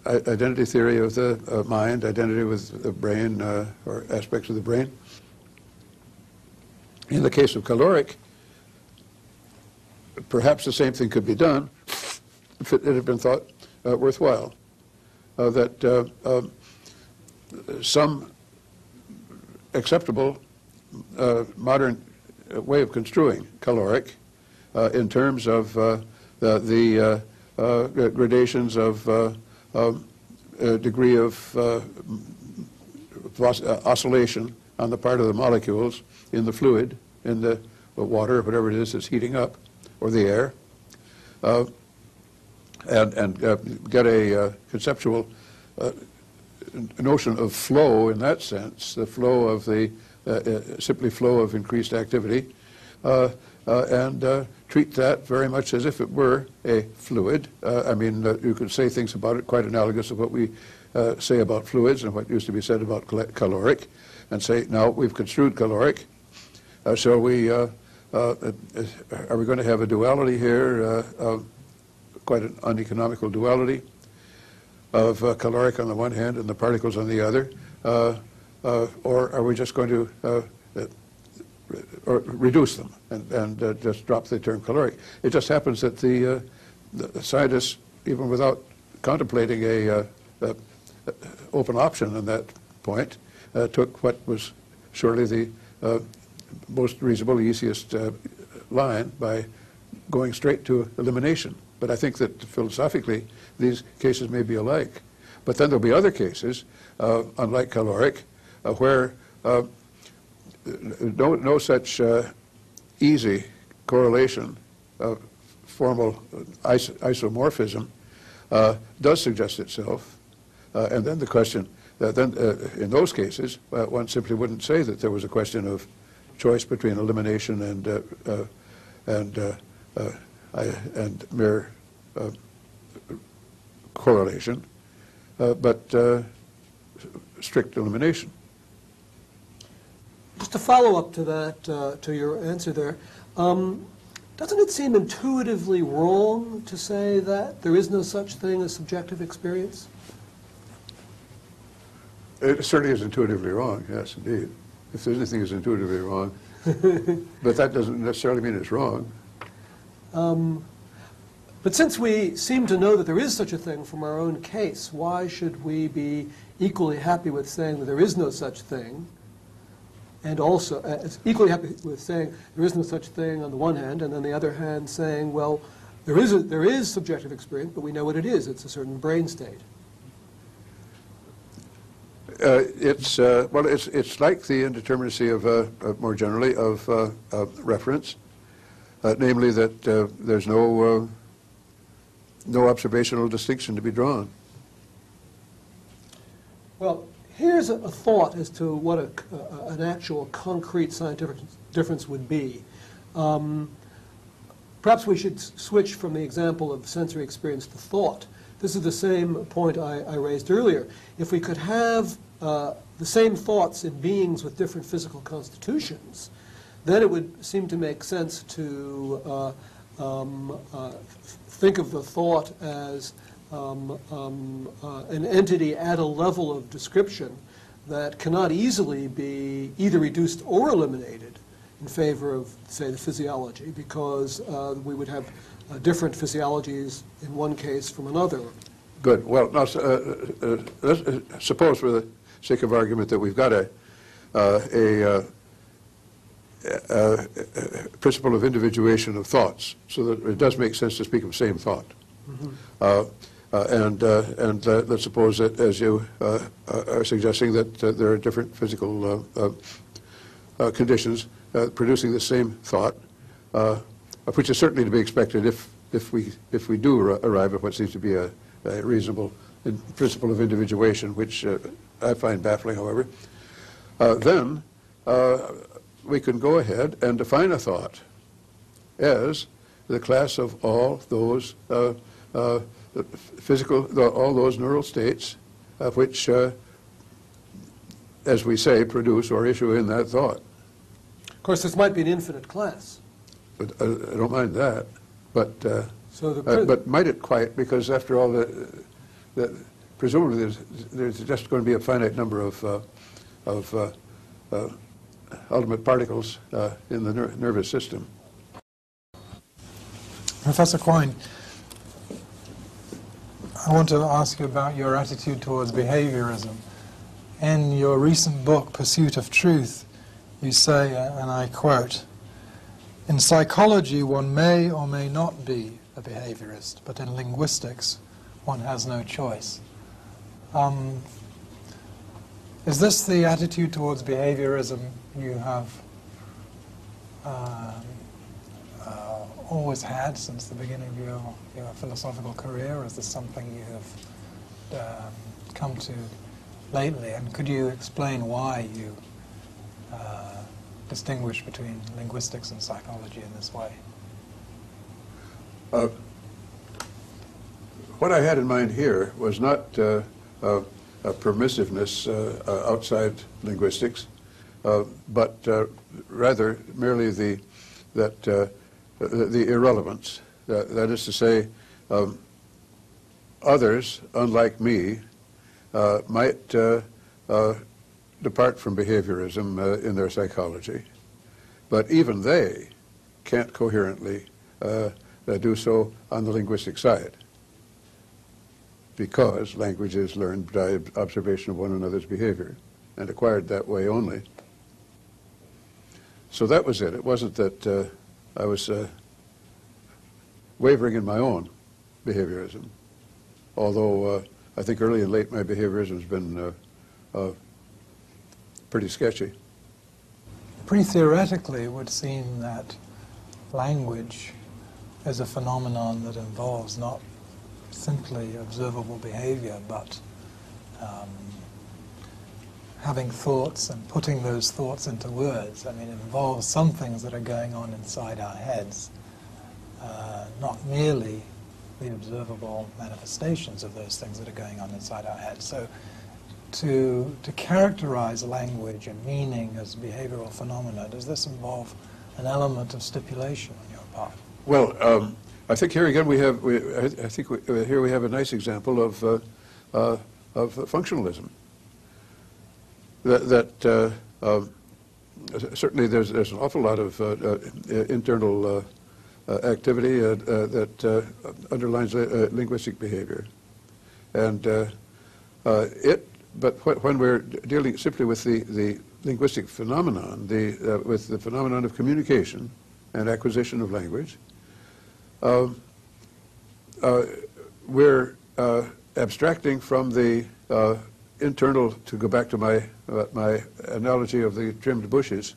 identity theory of the mind, identity with the brain, or aspects of the brain. In the case of caloric, perhaps the same thing could be done if it had been thought worthwhile. That some acceptable modern way of construing caloric in terms of the gradations of degree of oscillation on the part of the molecules in the fluid, in the water, or whatever it is that's heating up, or the air, and get a conceptual notion of flow in that sense, the flow of the simply flow of increased activity, and treat that very much as if it were a fluid. I mean, you could say things about it quite analogous to what we say about fluids and what used to be said about caloric, and say, now we've construed caloric, so are we going to have a duality here, quite an uneconomical duality of caloric on the one hand and the particles on the other, or are we just going to or reduce them and just drop the term caloric? It just happens that the scientists, even without contemplating a open option on that point, took what was surely the most reasonable, easiest line by going straight to elimination. But I think that philosophically these cases may be alike. But then there'll be other cases, unlike caloric, where no such easy correlation of formal isomorphism does suggest itself. And then the question, in those cases, one simply wouldn't say that there was a question of choice between elimination and mere correlation, but strict elimination. Just to follow up to that, to your answer there, Doesn't it seem intuitively wrong to say that there is no such thing as subjective experience? It certainly is intuitively wrong, yes, indeed. If there's anything that's intuitively wrong. But that doesn't necessarily mean it's wrong. But since we seem to know that there is such a thing from our own case, why should we be equally happy with saying that there is no such thing, and also equally happy with saying there is no such thing on the one hand, and on the other hand saying, well, there is subjective experience, but we know what it is. It's a certain brain state. It's like the indeterminacy of more generally of reference, namely that there's no observational distinction to be drawn. Well, here's a thought as to what an actual concrete scientific difference would be. Perhaps we should switch from the example of sensory experience to thought. This is the same point I raised earlier. If we could have the same thoughts in beings with different physical constitutions, then it would seem to make sense to think of the thought as an entity at a level of description that cannot easily be either reduced or eliminated in favor of, say, the physiology, because we would have different physiologies in one case from another. Good. Well, now, let's suppose, for the sake of argument, that we've got a principle of individuation of thoughts, so that it does make sense to speak of same thought. And let's suppose that, as you are suggesting, that there are different physical conditions producing the same thought, which is certainly to be expected if we do arrive at what seems to be a reasonable principle of individuation, which I find baffling, however. Then we can go ahead and define a thought as the class of all those all those neural states which, as we say, produce or issue in that thought. Of course, this might be an infinite class. But I don't mind that. But but might it quite? Because after all, presumably there's just going to be a finite number of ultimate particles in the nervous system. Professor Quine, I want to ask you about your attitude towards behaviorism. In your recent book, Pursuit of Truth, you say, and I quote, "In psychology, one may or may not be a behaviorist, but in linguistics, one has no choice." Is this the attitude towards behaviorism you have always had since the beginning of your philosophical career, or is this something you have come to lately? And could you explain why you distinguish between linguistics and psychology in this way? What I had in mind here was not a permissiveness outside linguistics, but rather merely the irrelevance. That is to say, others, unlike me, might depart from behaviorism in their psychology, but even they can't coherently do so on the linguistic side, because language is learned by observation of one another's behavior and acquired that way only. So that was it. It wasn't that I was wavering in my own behaviorism, although I think early and late my behaviorism has been pretty sketchy. Pretty theoretically, it would seem that language is a phenomenon that involves not simply observable behavior, but having thoughts and putting those thoughts into words. I mean, it involves some things that are going on inside our heads, not merely the observable manifestations of those things that are going on inside our heads. So to characterize language and meaning as behavioral phenomena, does this involve an element of stipulation on your part. Well, I think here again here we have a nice example of functionalism. Certainly there's an awful lot of internal activity that underlines linguistic behavior, and but when we're dealing simply with the linguistic phenomenon, with the phenomenon of communication and acquisition of language, we're abstracting from the internal, to go back to my analogy of the trimmed bushes,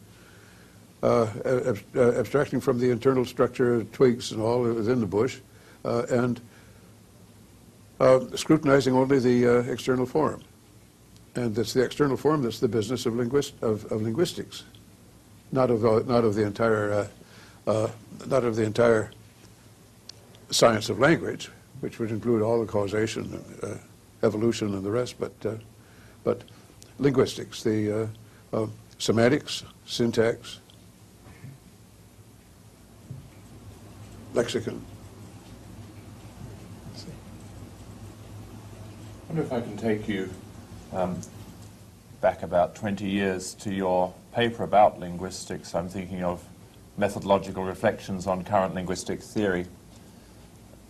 abstracting from the internal structure, twigs and all within the bush, and scrutinizing only the external form. And it's the external form that's the business of linguistics, not of the entire science of language, which would include all the causation, evolution, and the rest, but linguistics, the semantics, syntax, lexicon. I wonder if I can take you back about 20 years to your paper about linguistics. I'm thinking of methodological reflections on current linguistic theory.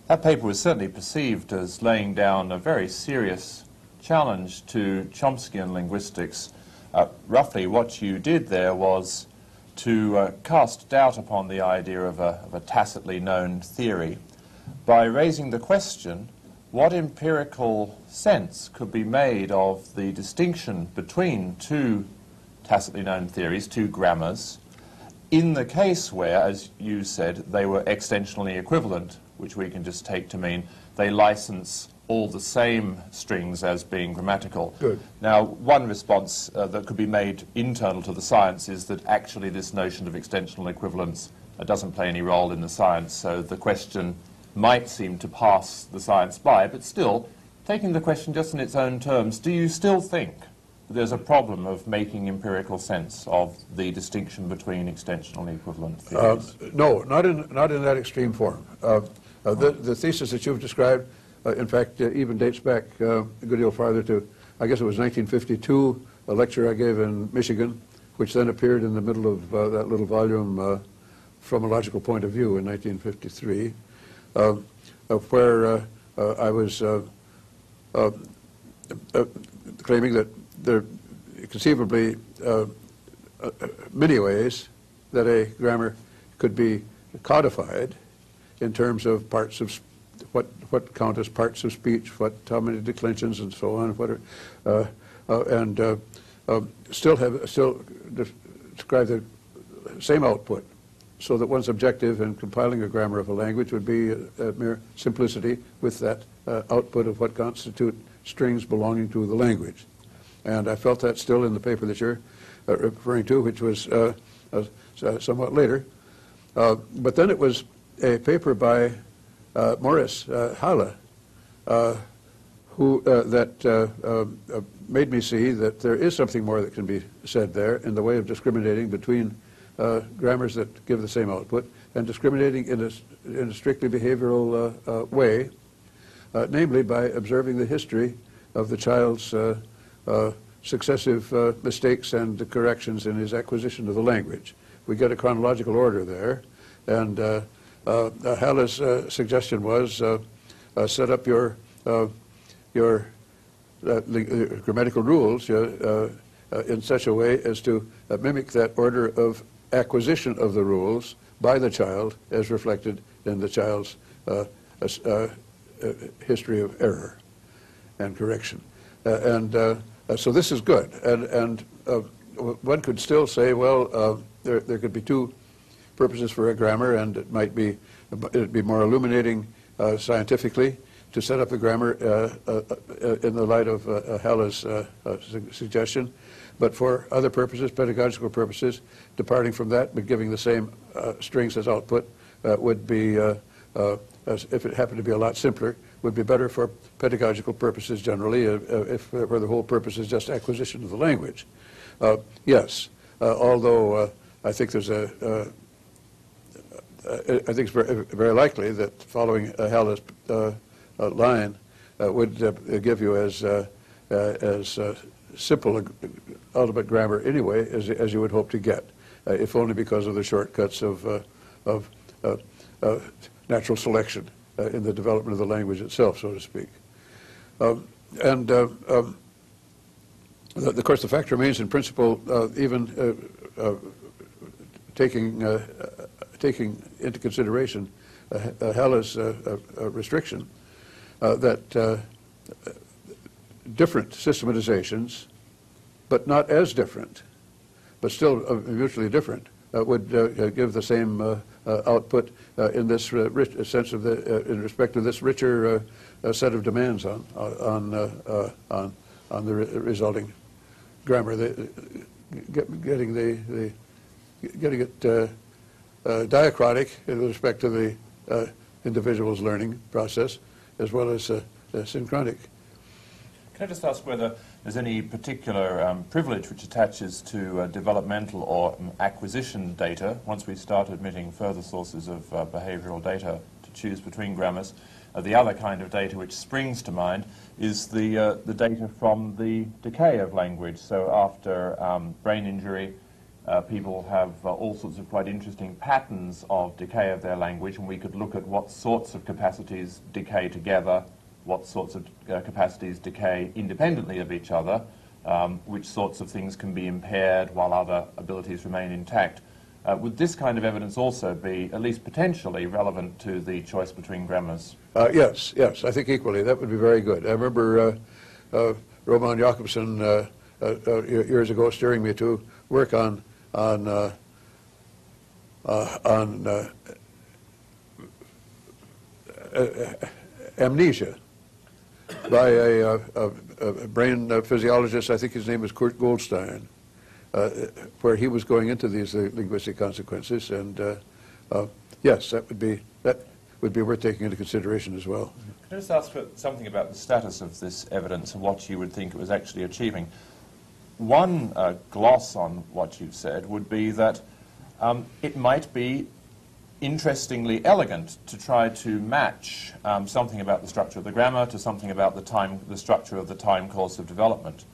That paper was certainly perceived as laying down a very serious challenge to Chomskyan linguistics. Roughly what you did there was to cast doubt upon the idea of a tacitly known theory by raising the question, what empirical sense could be made of the distinction between two tacitly known theories, two grammars, in the case where, as you said, they were extensionally equivalent, which we can just take to mean they license all the same strings as being grammatical. Good. Now, one response that could be made internal to the science is that actually this notion of extensional equivalence doesn't play any role in the science, so the question might seem to pass the science by, but still, taking the question just in its own terms, do you still think that there's a problem of making empirical sense of the distinction between extensionally equivalent theories? No, not in that extreme form. The thesis that you've described, in fact, even dates back a good deal farther to, I guess it was 1952, a lecture I gave in Michigan, which then appeared in the middle of that little volume, From a Logical Point of View, in 1953. Where I was claiming that there conceivably many ways that a grammar could be codified in terms of parts of what count as parts of speech, how many declensions and so on, still describe the same output, so that one's objective in compiling a grammar of a language would be a mere simplicity with that output of what constitute strings belonging to the language. And I felt that still in the paper that you're referring to, which was somewhat later. But then it was a paper by Morris Halle, that made me see that there is something more that can be said there in the way of discriminating between grammars that give the same output and discriminating in a strictly behavioral way, namely by observing the history of the child's successive mistakes and corrections in his acquisition of the language. We get a chronological order there, and Halle's suggestion was set up your grammatical rules in such a way as to mimic that order of acquisition of the rules by the child as reflected in the child's history of error and correction. So this is good. And one could still say, well, there could be two purposes for a grammar, and it'd be more illuminating scientifically to set up the grammar in the light of Halle's suggestion. But for other purposes, pedagogical purposes, departing from that but giving the same strings as output would be, if it happened to be a lot simpler, would be better for pedagogical purposes generally, where the whole purpose is just acquisition of the language. Yes, although I think there's I think it's very likely that following Halle's line would give you as simple an ultimate grammar anyway as you would hope to get, if only because of the shortcuts of natural selection in the development of the language itself, so to speak. Of course, the fact remains, in principle, even taking into consideration Halle's restriction, that different systematizations, but not as different, but still mutually different, would give the same output in this sense of in respect to this richer set of demands on the resulting grammar, getting it diachronic with respect to the individual's learning process, as well as synchronic. Can I just ask whether there's any particular privilege which attaches to developmental or acquisition data? Once we start admitting further sources of behavioural data to choose between grammars, the other kind of data which springs to mind is the data from the decay of language. So after brain injury, people have all sorts of quite interesting patterns of decay of their language, and we could look at what sorts of capacities decay together, what sorts of capacities decay independently of each other, which sorts of things can be impaired while other abilities remain intact. Would this kind of evidence also be, at least potentially, relevant to the choice between grammars? Yes, I think equally. That would be very good. I remember Roman Jakobsen years ago steering me to work on amnesia by a brain physiologist. I think his name is Kurt Goldstein, where he was going into these linguistic consequences, and yes, that would be worth taking into consideration as well. Can I just ask for something about the status of this evidence and what you would think it was actually achieving? One gloss on what you've said would be that it might be interestingly elegant to try to match something about the structure of the grammar to something about the structure of the time course of development.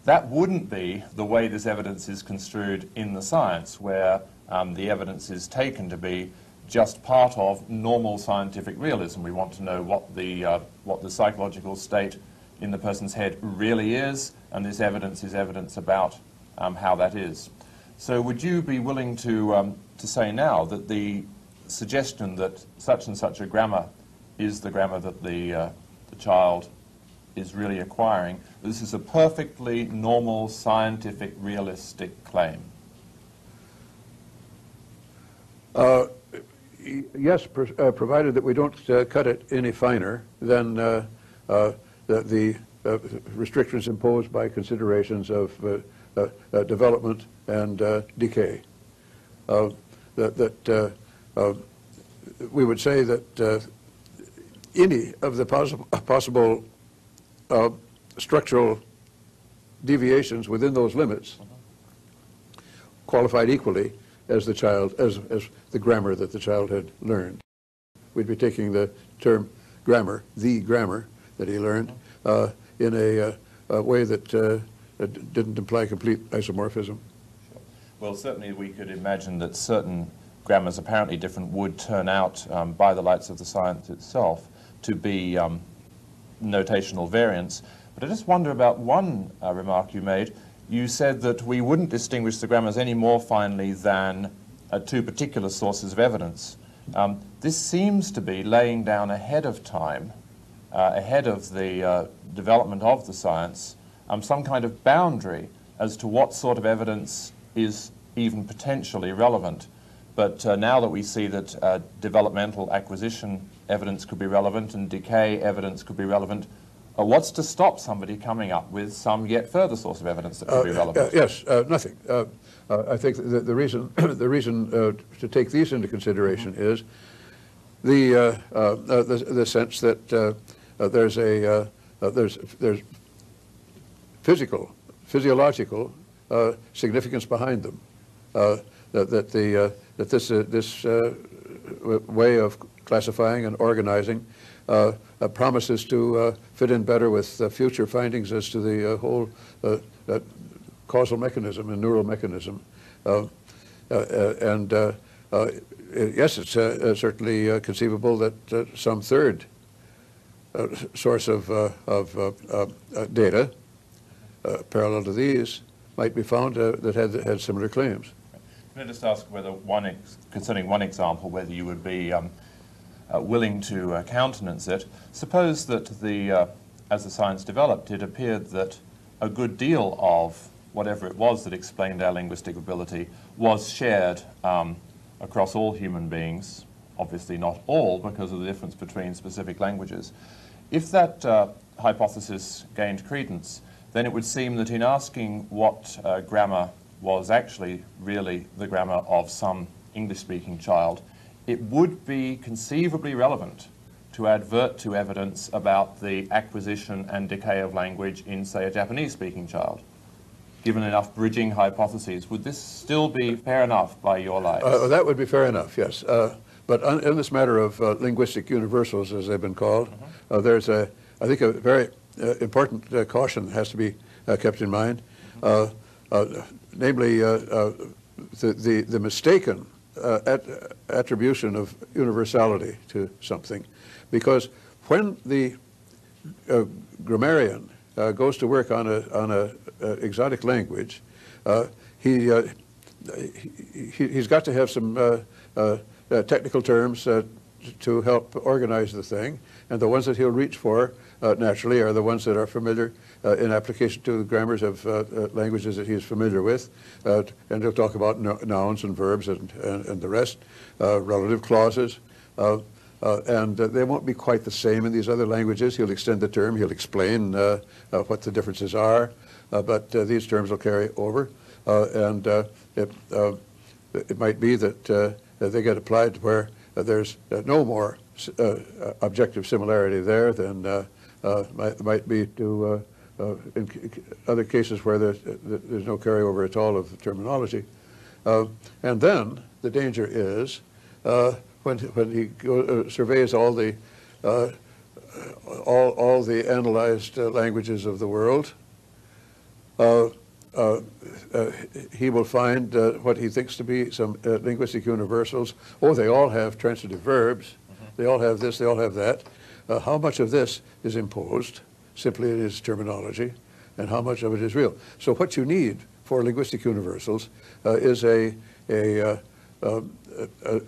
That wouldn't be the way this evidence is construed in the science, where the evidence is taken to be just part of normal scientific realism. We want to know what the psychological state in the person's head really is, and this evidence is evidence about how that is. So would you be willing to say now that the suggestion that such and such a grammar is the grammar that the child is really acquiring, this is a perfectly normal, scientific, realistic claim? Yes, provided that we don't cut it any finer than the restrictions imposed by considerations of development and decay. We would say that any of the possible structural deviations within those limits qualified equally as the child, as the grammar that the child had learned. We'd be taking the term grammar, the grammar that he learned, in a way that didn't imply complete isomorphism. Well, certainly we could imagine that certain grammars apparently different would turn out, by the lights of the science itself, to be notational variants. But I just wonder about one remark you made. You said that we wouldn't distinguish the grammars any more finely than two particular sources of evidence. This seems to be laying down ahead of time, ahead of the development of the science, some kind of boundary as to what sort of evidence is even potentially relevant. But now that we see that developmental acquisition evidence could be relevant and decay evidence could be relevant, what's to stop somebody coming up with some yet further source of evidence that could be relevant? Yes, nothing. I think the reason to take these into consideration is the sense that there's physiological significance behind them. That this way of classifying and organizing promises to fit in better with future findings as to the whole causal mechanism and neural mechanism. Yes, it's certainly conceivable that some third source of data parallel to these might be found that had similar claims. Can I just ask whether concerning one example, whether you would be willing to countenance it? Suppose that as the science developed, it appeared that a good deal of whatever it was that explained our linguistic ability was shared across all human beings, obviously not all because of the difference between specific languages. If that hypothesis gained credence, then it would seem that in asking what grammar was actually really the grammar of some English-speaking child, it would be conceivably relevant to advert to evidence about the acquisition and decay of language in, say, a Japanese-speaking child. Given enough bridging hypotheses, would this still be fair enough by your lights? That would be fair enough, yes. But in this matter of linguistic universals, as they've been called, there's I think a very important caution has to be kept in mind, namely the mistaken attribution of universality to something. Because when the grammarian goes to work on a exotic language, he's got to have some technical terms to help organize the thing, and the ones that he'll reach for naturally are the ones that are familiar in application to the grammars of languages that he's familiar with, and he'll talk about nouns and verbs and the rest, relative clauses, and they won't be quite the same in these other languages. He'll extend the term, he'll explain what the differences are, but these terms will carry over, and it might be that they get applied where there's no more objective similarity there than might be to in other cases where there's no carryover at all of the terminology. And then the danger is when he surveys all the analyzed languages of the world, he will find what he thinks to be some linguistic universals. Oh, they all have transitive verbs. They all have this, they all have that. How much of this is imposed, simply it is terminology, and how much of it is real? So what you need for linguistic universals is a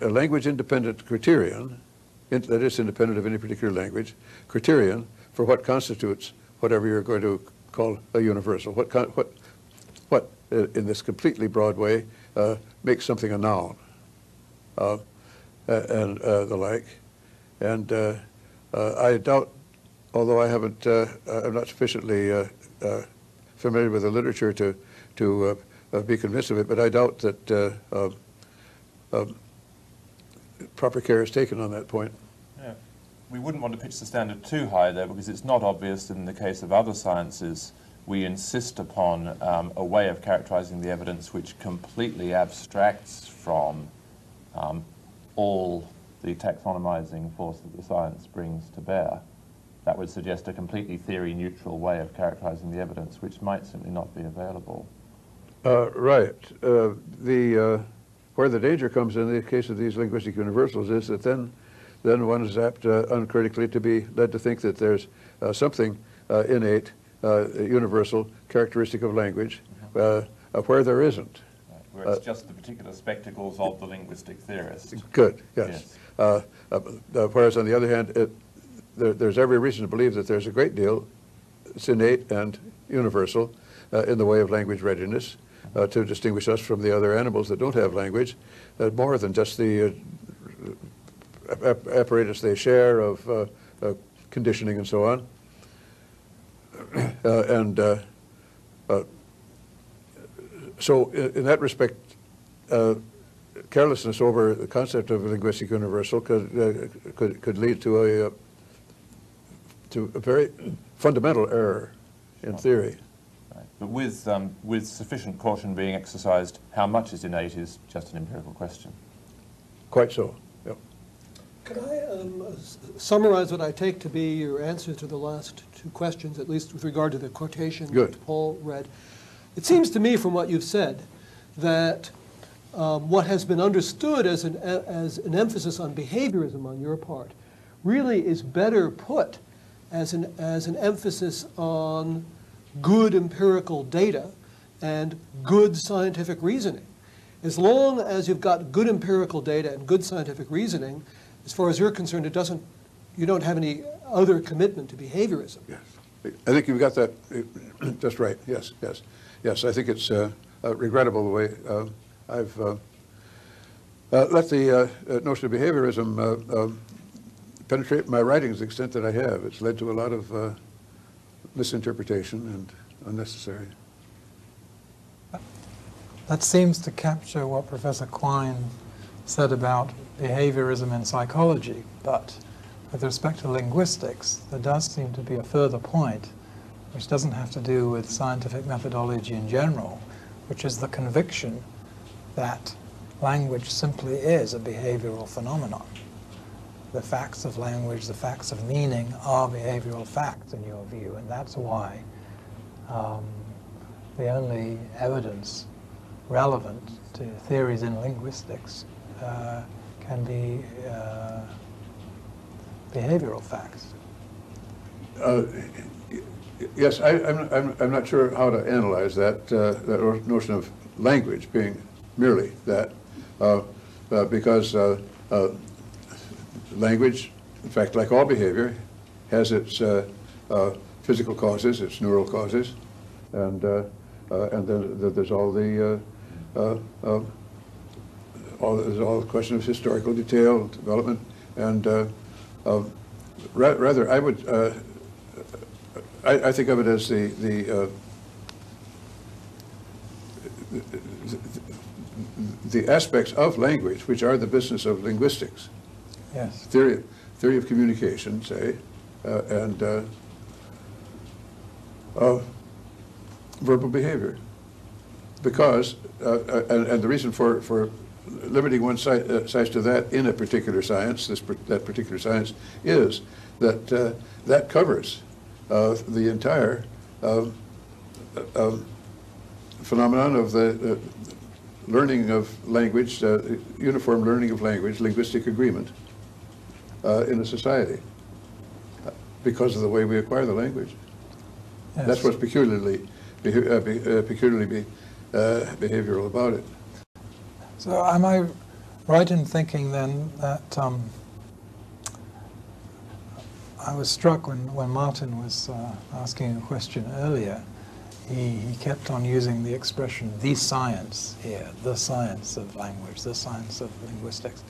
language-independent criterion, that is independent of any particular language, criterion for what constitutes whatever you're going to call a universal. What in this completely broad way, makes something a noun, and the like. And I doubt, although I'm not sufficiently familiar with the literature to be convinced of it, but I doubt that proper care is taken on that point. Yeah. We wouldn't want to pitch the standard too high there, because it's not obvious that in the case of other sciences we insist upon a way of characterizing the evidence which completely abstracts from all the taxonomizing force that the science brings to bear. That would suggest a completely theory-neutral way of characterizing the evidence, which might simply not be available. Right. Where the danger comes in the case of these linguistic universals is that then one is apt uncritically to be led to think that there's something innate, universal, characteristic of language, where there isn't. Right. Where it's just the particular spectacles of the linguistic theorist. Good, yes. Whereas on the other hand, there's every reason to believe that there's a great deal that's innate and universal in the way of language readiness to distinguish us from the other animals that don't have language, more than just the apparatus they share of conditioning and so on. So in that respect, carelessness over the concept of a linguistic universal could lead to a very fundamental error in theory. Right. But with sufficient caution being exercised, how much is innate is just an empirical question. Quite so, yep. summarize what I take to be your answer to the last two questions, at least with regard to the quotation Good. that Paul read. It seems to me from what you've said that what has been understood as an emphasis on behaviorism on your part really is better put as an emphasis on good empirical data and good scientific reasoning. As long as you've got good empirical data and good scientific reasoning, as far as you're concerned, you don't have any other commitment to behaviorism. Yes. I think you've got that just right. Yes, yes. Yes, I think it's regrettable the way I've let the notion of behaviorism penetrate my writing to the extent that I have. It's led to a lot of misinterpretation and unnecessary. That seems to capture what Professor Quine said about behaviorism in psychology, but with respect to linguistics, there does seem to be a further point, which doesn't have to do with scientific methodology in general, which is the conviction that language simply is a behavioral phenomenon. The facts of language, the facts of meaning are behavioral facts in your view, and that's why the only evidence relevant to theories in linguistics can be behavioral facts. Yes, I'm not sure how to analyze that, that notion of language being merely that, because language, in fact, like all behavior, has its physical causes, its neural causes, and then there's all the all the question of historical detail, development, and rather I would I think of it as the aspects of language which are the business of linguistics. Yes. Theory of communication, say, and verbal behavior. Because, and the reason for limiting one size to that in a particular science, that particular science, is that that covers the entire phenomenon of the learning of language, uniform learning of language, linguistic agreement in a society, because of the way we acquire the language. Yes. That's what's peculiarly behavioral about it. So am I right in thinking then that I was struck when Martin was asking a question earlier, he kept on using the expression the science here, the science of language, the science of linguistics.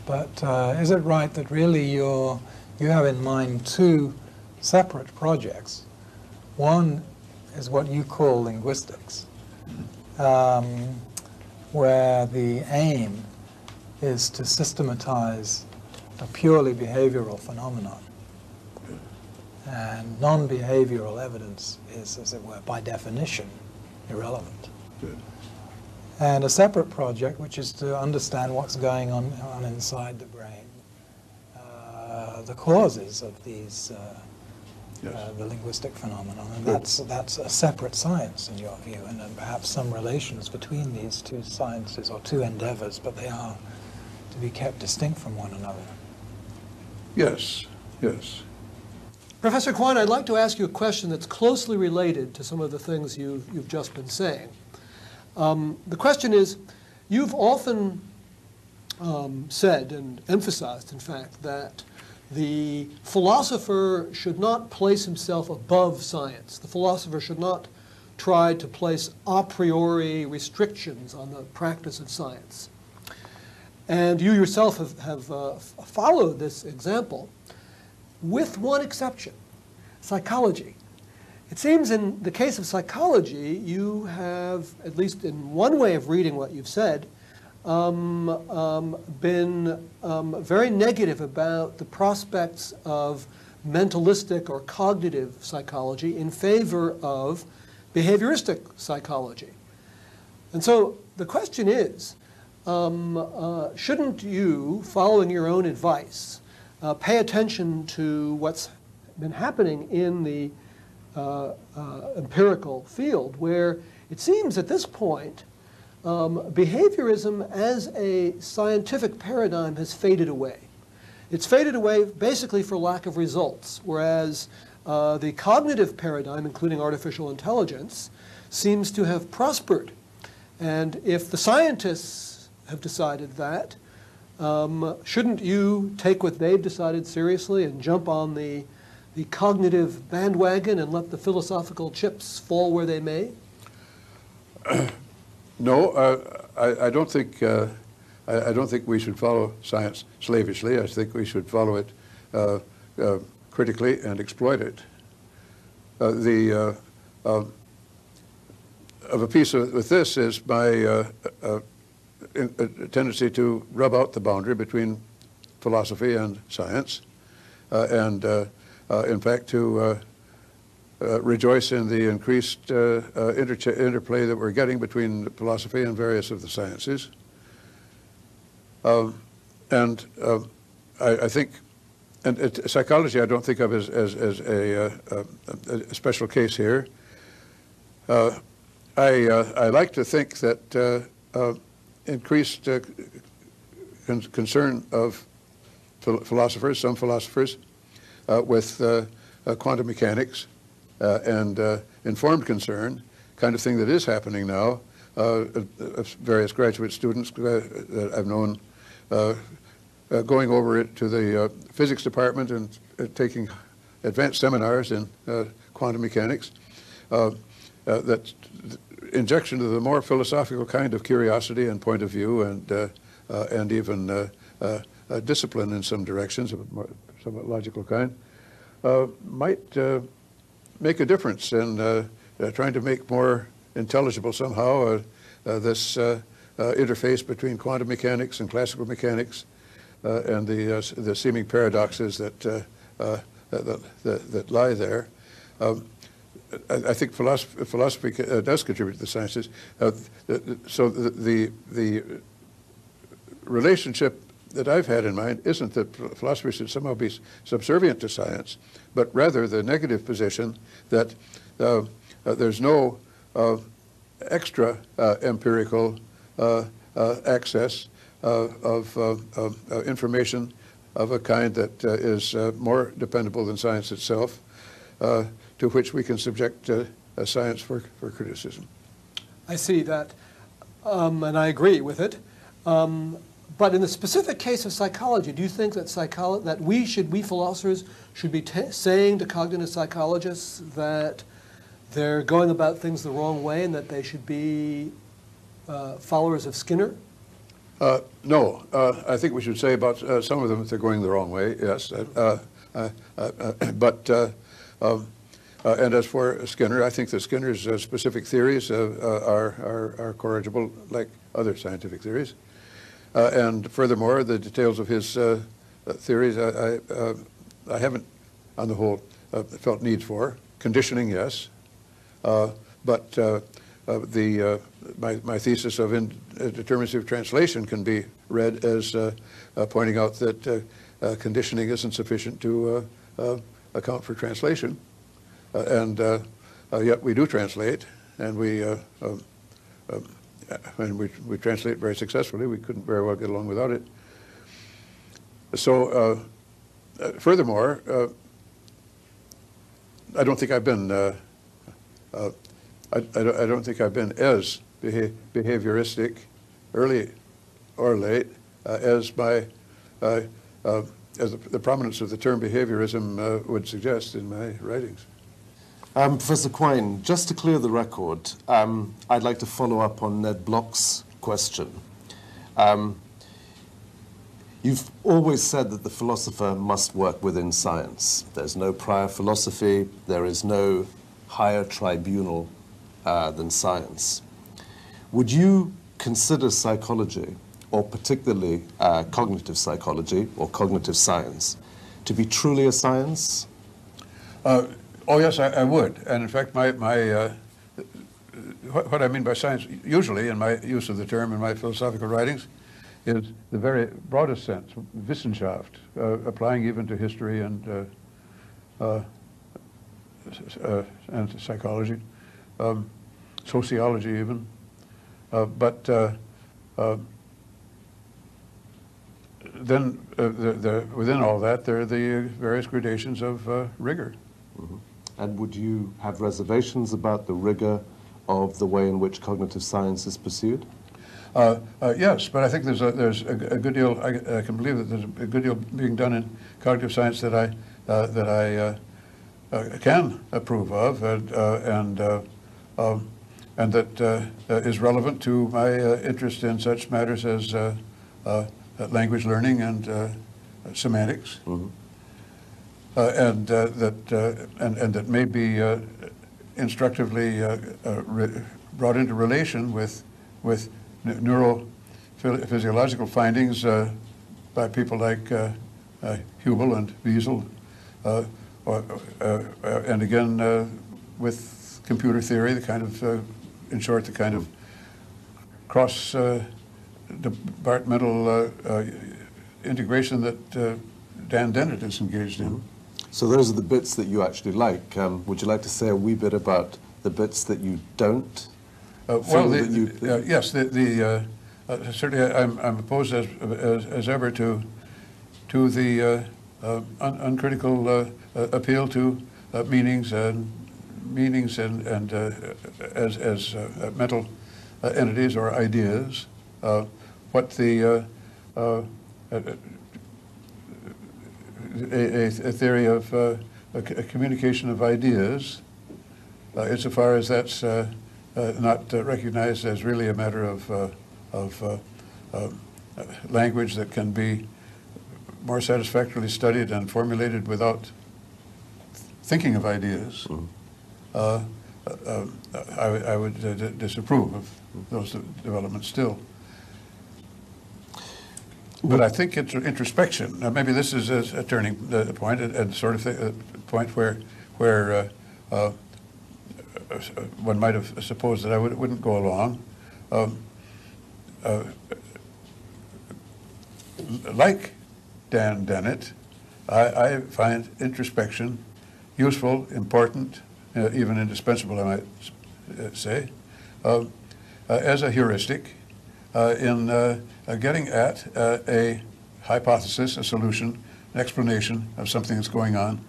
But is it right that really you have in mind two separate projects? One is what you call linguistics, where the aim is to systematize a purely behavioral phenomenon. And non-behavioral evidence is, as it were, by definition, irrelevant. Good. And a separate project, which is to understand what's going on inside the brain, the causes of these, the linguistic phenomenon. And that's a separate science in your view, and then perhaps some relations between these two sciences or two endeavors, but they are to be kept distinct from one another. Yes, yes. Professor Quine, I'd like to ask you a question that's closely related to some of the things you've just been saying. The question is, you've often said and emphasized, in fact, that the philosopher should not place himself above science. The philosopher should not try to place a priori restrictions on the practice of science. And you yourself have followed this example, with one exception, psychology. It seems in the case of psychology, you have, at least in one way of reading what you've said, been very negative about the prospects of mentalistic or cognitive psychology in favor of behavioristic psychology. And so the question is, shouldn't you, following your own advice, pay attention to what's been happening in the empirical field, where it seems at this point behaviorism as a scientific paradigm has faded away. It's faded away basically for lack of results, whereas the cognitive paradigm, including artificial intelligence, seems to have prospered. And if the scientists have decided that, shouldn't you take what they've decided seriously and jump on the cognitive bandwagon and let the philosophical chips fall where they may? No, I don't think I don't think we should follow science slavishly. I think we should follow it critically and exploit it. Of a piece with this is my tendency to rub out the boundary between philosophy and science, and in fact to rejoice in the increased interplay that we're getting between philosophy and various of the sciences. I think, and psychology I don't think of as a special case here. I like to think that increased concern of philosophers, some philosophers, with quantum mechanics and informed concern, kind of thing that is happening now. Various graduate students that I've known going over it to the physics department and taking advanced seminars in quantum mechanics. That injection of the more philosophical kind of curiosity and point of view and even discipline in some directions, of a more, somewhat logical kind, might make a difference in trying to make more intelligible somehow this interface between quantum mechanics and classical mechanics and the seeming paradoxes that lie there. I think philosophy does contribute to the sciences. So the relationship that I've had in mind isn't that philosophy should somehow be subservient to science, but rather the negative position that there's no extra empirical access of information of a kind that is more dependable than science itself, to which we can subject science for criticism. I see that, and I agree with it. But in the specific case of psychology, do you think that we philosophers should be saying to cognitive psychologists that they're going about things the wrong way and that they should be followers of Skinner? No, I think we should say about some of them that they're going the wrong way, yes. And as for Skinner, I think that Skinner's specific theories are corrigible like other scientific theories. And furthermore, the details of his theories I haven't, on the whole, felt need for. Conditioning, yes. But my thesis of determinative translation can be read as pointing out that conditioning isn't sufficient to account for translation. And yet we do translate, and we translate very successfully. We couldn't very well get along without it. So, furthermore, I don't think I've been I don't think I've been as behavioristic, early or late, as the prominence of the term behaviorism would suggest in my writings. Professor Quine, just to clear the record, I'd like to follow up on Ned Block's question. You've always said that the philosopher must work within science. There's no prior philosophy, there is no higher tribunal than science. Would you consider psychology, or particularly cognitive psychology or cognitive science, to be truly a science? Oh yes, I would. And in fact, what I mean by science, usually in my use of the term in my philosophical writings, is the very broadest sense, Wissenschaft, applying even to history and psychology, sociology even. But then within all that, there are the various gradations of rigor. Mm-hmm. And would you have reservations about the rigor of the way in which cognitive science is pursued? Yes, but I think there's a good deal. I can believe that there's a good deal being done in cognitive science that I can approve of, and that is relevant to my interest in such matters as language learning and semantics, mm-hmm. and that may be instructively brought into relation with neurophysiological findings by people like Hubel and Wiesel, and again with computer theory, the kind of, in short, the kind of cross-departmental integration that Dan Dennett is engaged in. So those are the bits that you actually like. Would you like to say a wee bit about the bits that you don't? Yes, certainly I'm opposed as ever to the uncritical appeal to meanings and as mental entities or ideas. What the a theory of a communication of ideas, insofar as that's not recognized as really a matter of language that can be more satisfactorily studied and formulated without thinking of ideas. I would disapprove of those developments still. But I think introspection, maybe this is a turning point, and sort of a point where one might have supposed that I wouldn't go along. Like Dan Dennett, I find introspection useful, important, even indispensable, I might say, as a heuristic in getting at a hypothesis, a solution, an explanation of something that's going on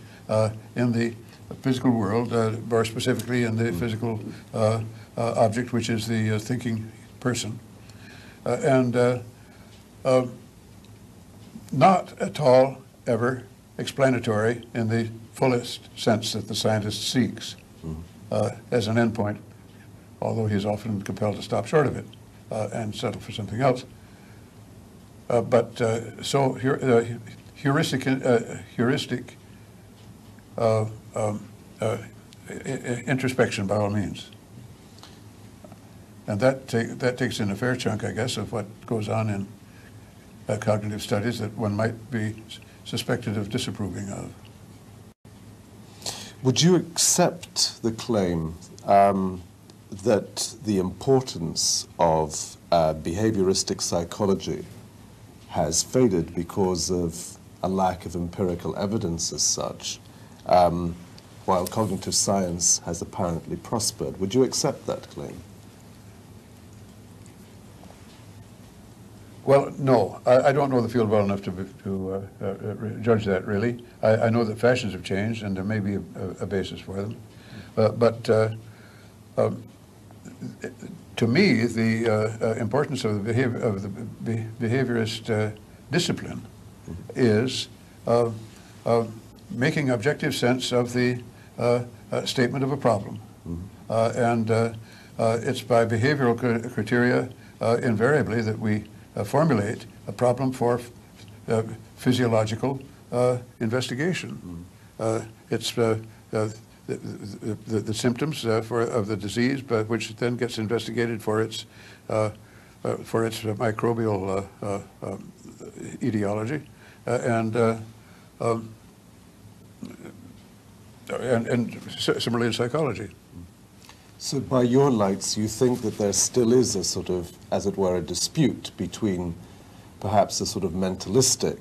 in the physical world, more specifically in the physical object, which is the thinking person. And not at all ever explanatory in the fullest sense that the scientist seeks as an endpoint, although he's often compelled to stop short of it and settle for something else. So heuristic introspection by all means. And that takes in a fair chunk, I guess, of what goes on in cognitive studies that one might be suspected of disapproving of. Would you accept the claim that the importance of behavioristic psychology has faded because of a lack of empirical evidence as such, while cognitive science has apparently prospered? Would you accept that claim? Well, no. I don't know the field well enough to judge that, really. I know that fashions have changed, and there may be a basis for them. But to me, the importance of the behaviorist discipline is making objective sense of the statement of a problem. And it's by behavioral criteria invariably that we formulate a problem for physiological investigation. It's the symptoms of the disease, but which then gets investigated for its microbial etiology, and similarly in psychology. So by your lights, you think that there still is a sort of, as it were, a dispute between perhaps a sort of mentalistic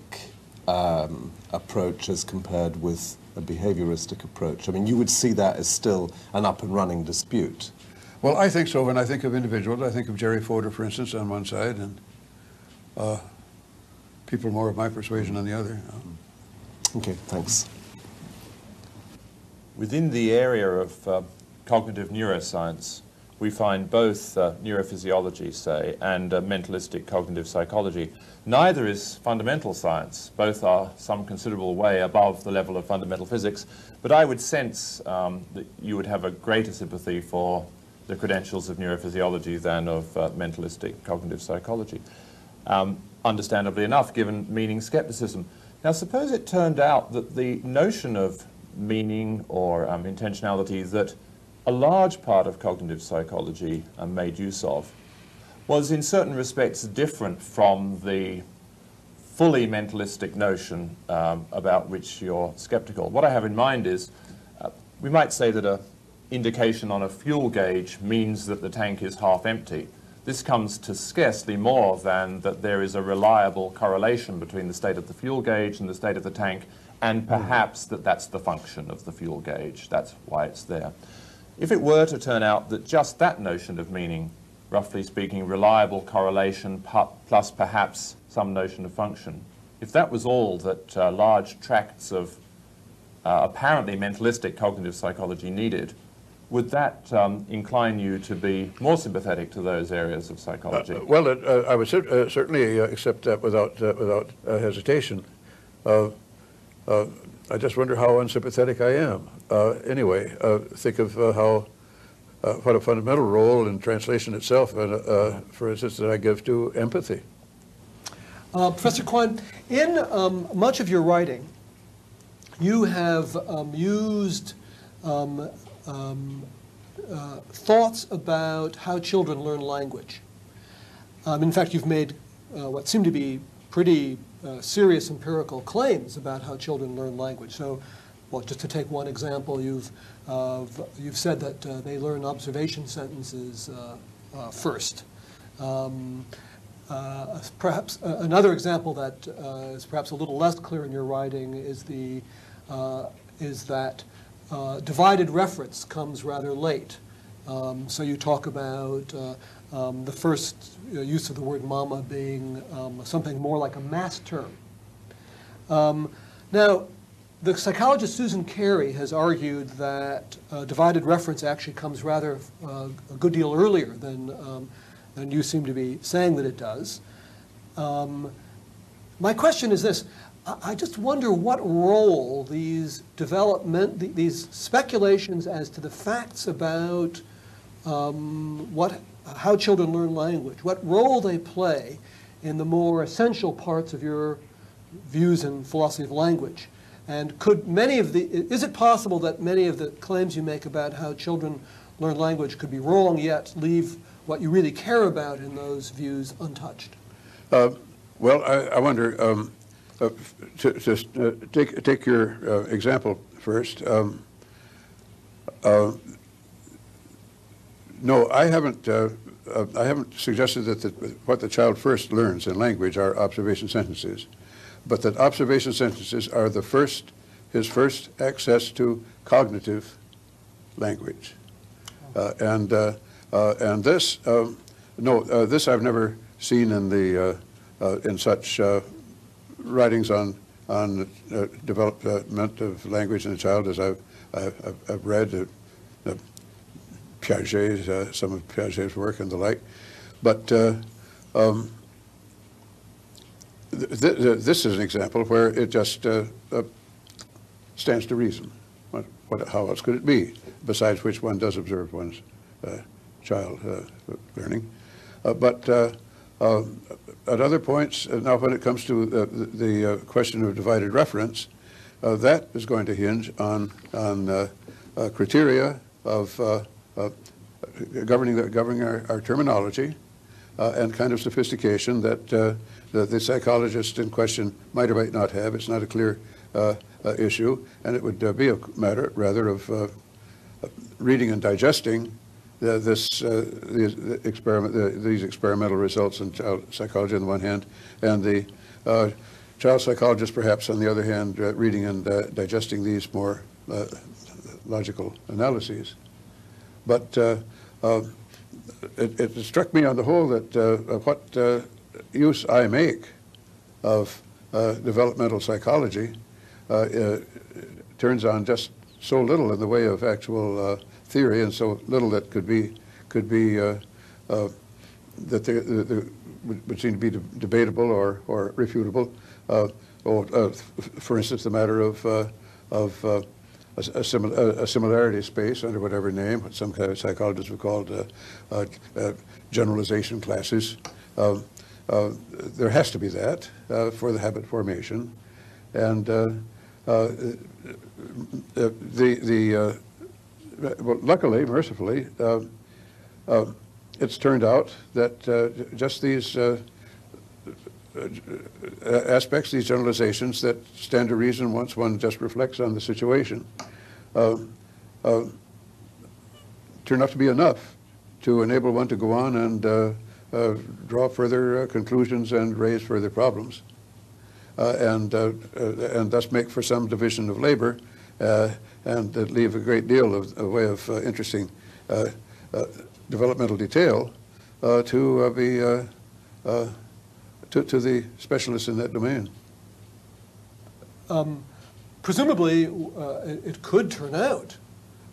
approach as compared with a behavioristic approach? I mean, you would see that as still an up-and-running dispute. Well, I think so. When I think of individuals, I think of Jerry Fodor, for instance, on one side, and people more of my persuasion on the other. Okay, thanks. Within the area of cognitive neuroscience, we find both neurophysiology, say, and mentalistic cognitive psychology. Neither is fundamental science. Both are some considerable way above the level of fundamental physics. But I would sense that you would have a greater sympathy for the credentials of neurophysiology than of mentalistic cognitive psychology. Understandably enough, given meaning skepticism. Now, suppose it turned out that the notion of meaning or intentionality that a large part of cognitive psychology made use of was in certain respects different from the fully mentalistic notion about which you're skeptical. What I have in mind is, we might say that an indication on a fuel gauge means that the tank is half empty. This comes to scarcely more than that there is a reliable correlation between the state of the fuel gauge and the state of the tank, and perhaps that that's the function of the fuel gauge. That's why it's there. If it were to turn out that just that notion of meaning, roughly speaking, reliable correlation plus perhaps some notion of function, if that was all that large tracts of apparently mentalistic cognitive psychology needed, would that incline you to be more sympathetic to those areas of psychology? Well, I would certainly accept that without hesitation. I just wonder how unsympathetic I am. Anyway, think of what a fundamental role in translation itself, for instance, that I give to empathy. Professor Quine, in much of your writing, you have used thoughts about how children learn language. In fact, you've made what seem to be pretty serious empirical claims about how children learn language. So, well, just to take one example, you've said that they learn observation sentences first. Perhaps another example that is perhaps a little less clear in your writing is that divided reference comes rather late. So you talk about the first use of the word mama being something more like a mass term. Now, the psychologist Susan Carey has argued that divided reference actually comes rather a good deal earlier than you seem to be saying that it does. My question is this. I just wonder what role these these speculations as to the facts about how children learn language, what role they play in the more essential parts of your views in philosophy of language. And is it possible that many of the claims you make about how children learn language could be wrong, yet leave what you really care about in those views untouched? Well, I wonder, take your example first. No, I haven't suggested that what the child first learns in language are observation sentences, but that observation sentences are his first access to cognitive language, and this this I've never seen in such writings on development of language in a child as I've read. Piaget, some of Piaget's work and the like, but this is an example where it just stands to reason. How else could it be, besides which one does observe one's child learning? But at other points, now when it comes to the question of divided reference, that is going to hinge on criteria of governing our terminology and kind of sophistication that the psychologist in question might or might not have. It's not a clear issue, and it would be a matter rather of reading and digesting these experimental results in child psychology on the one hand, and the child psychologists perhaps on the other hand reading and digesting these more logical analyses. But it struck me on the whole that what use I make of developmental psychology turns on just so little in the way of actual theory, and so little that could be that would seem to be debatable or refutable. For instance, the matter of a similarity space under whatever name, what some kind of psychologists have called generalization classes. There has to be that for the habit formation, and well, luckily, mercifully, it's turned out that just these aspects, these generalizations that stand to reason once one just reflects on the situation, turn out to be enough to enable one to go on and draw further conclusions and raise further problems, and thus make for some division of labor, and leave a great deal of a way of interesting developmental detail to the specialists in that domain. Presumably, it could turn out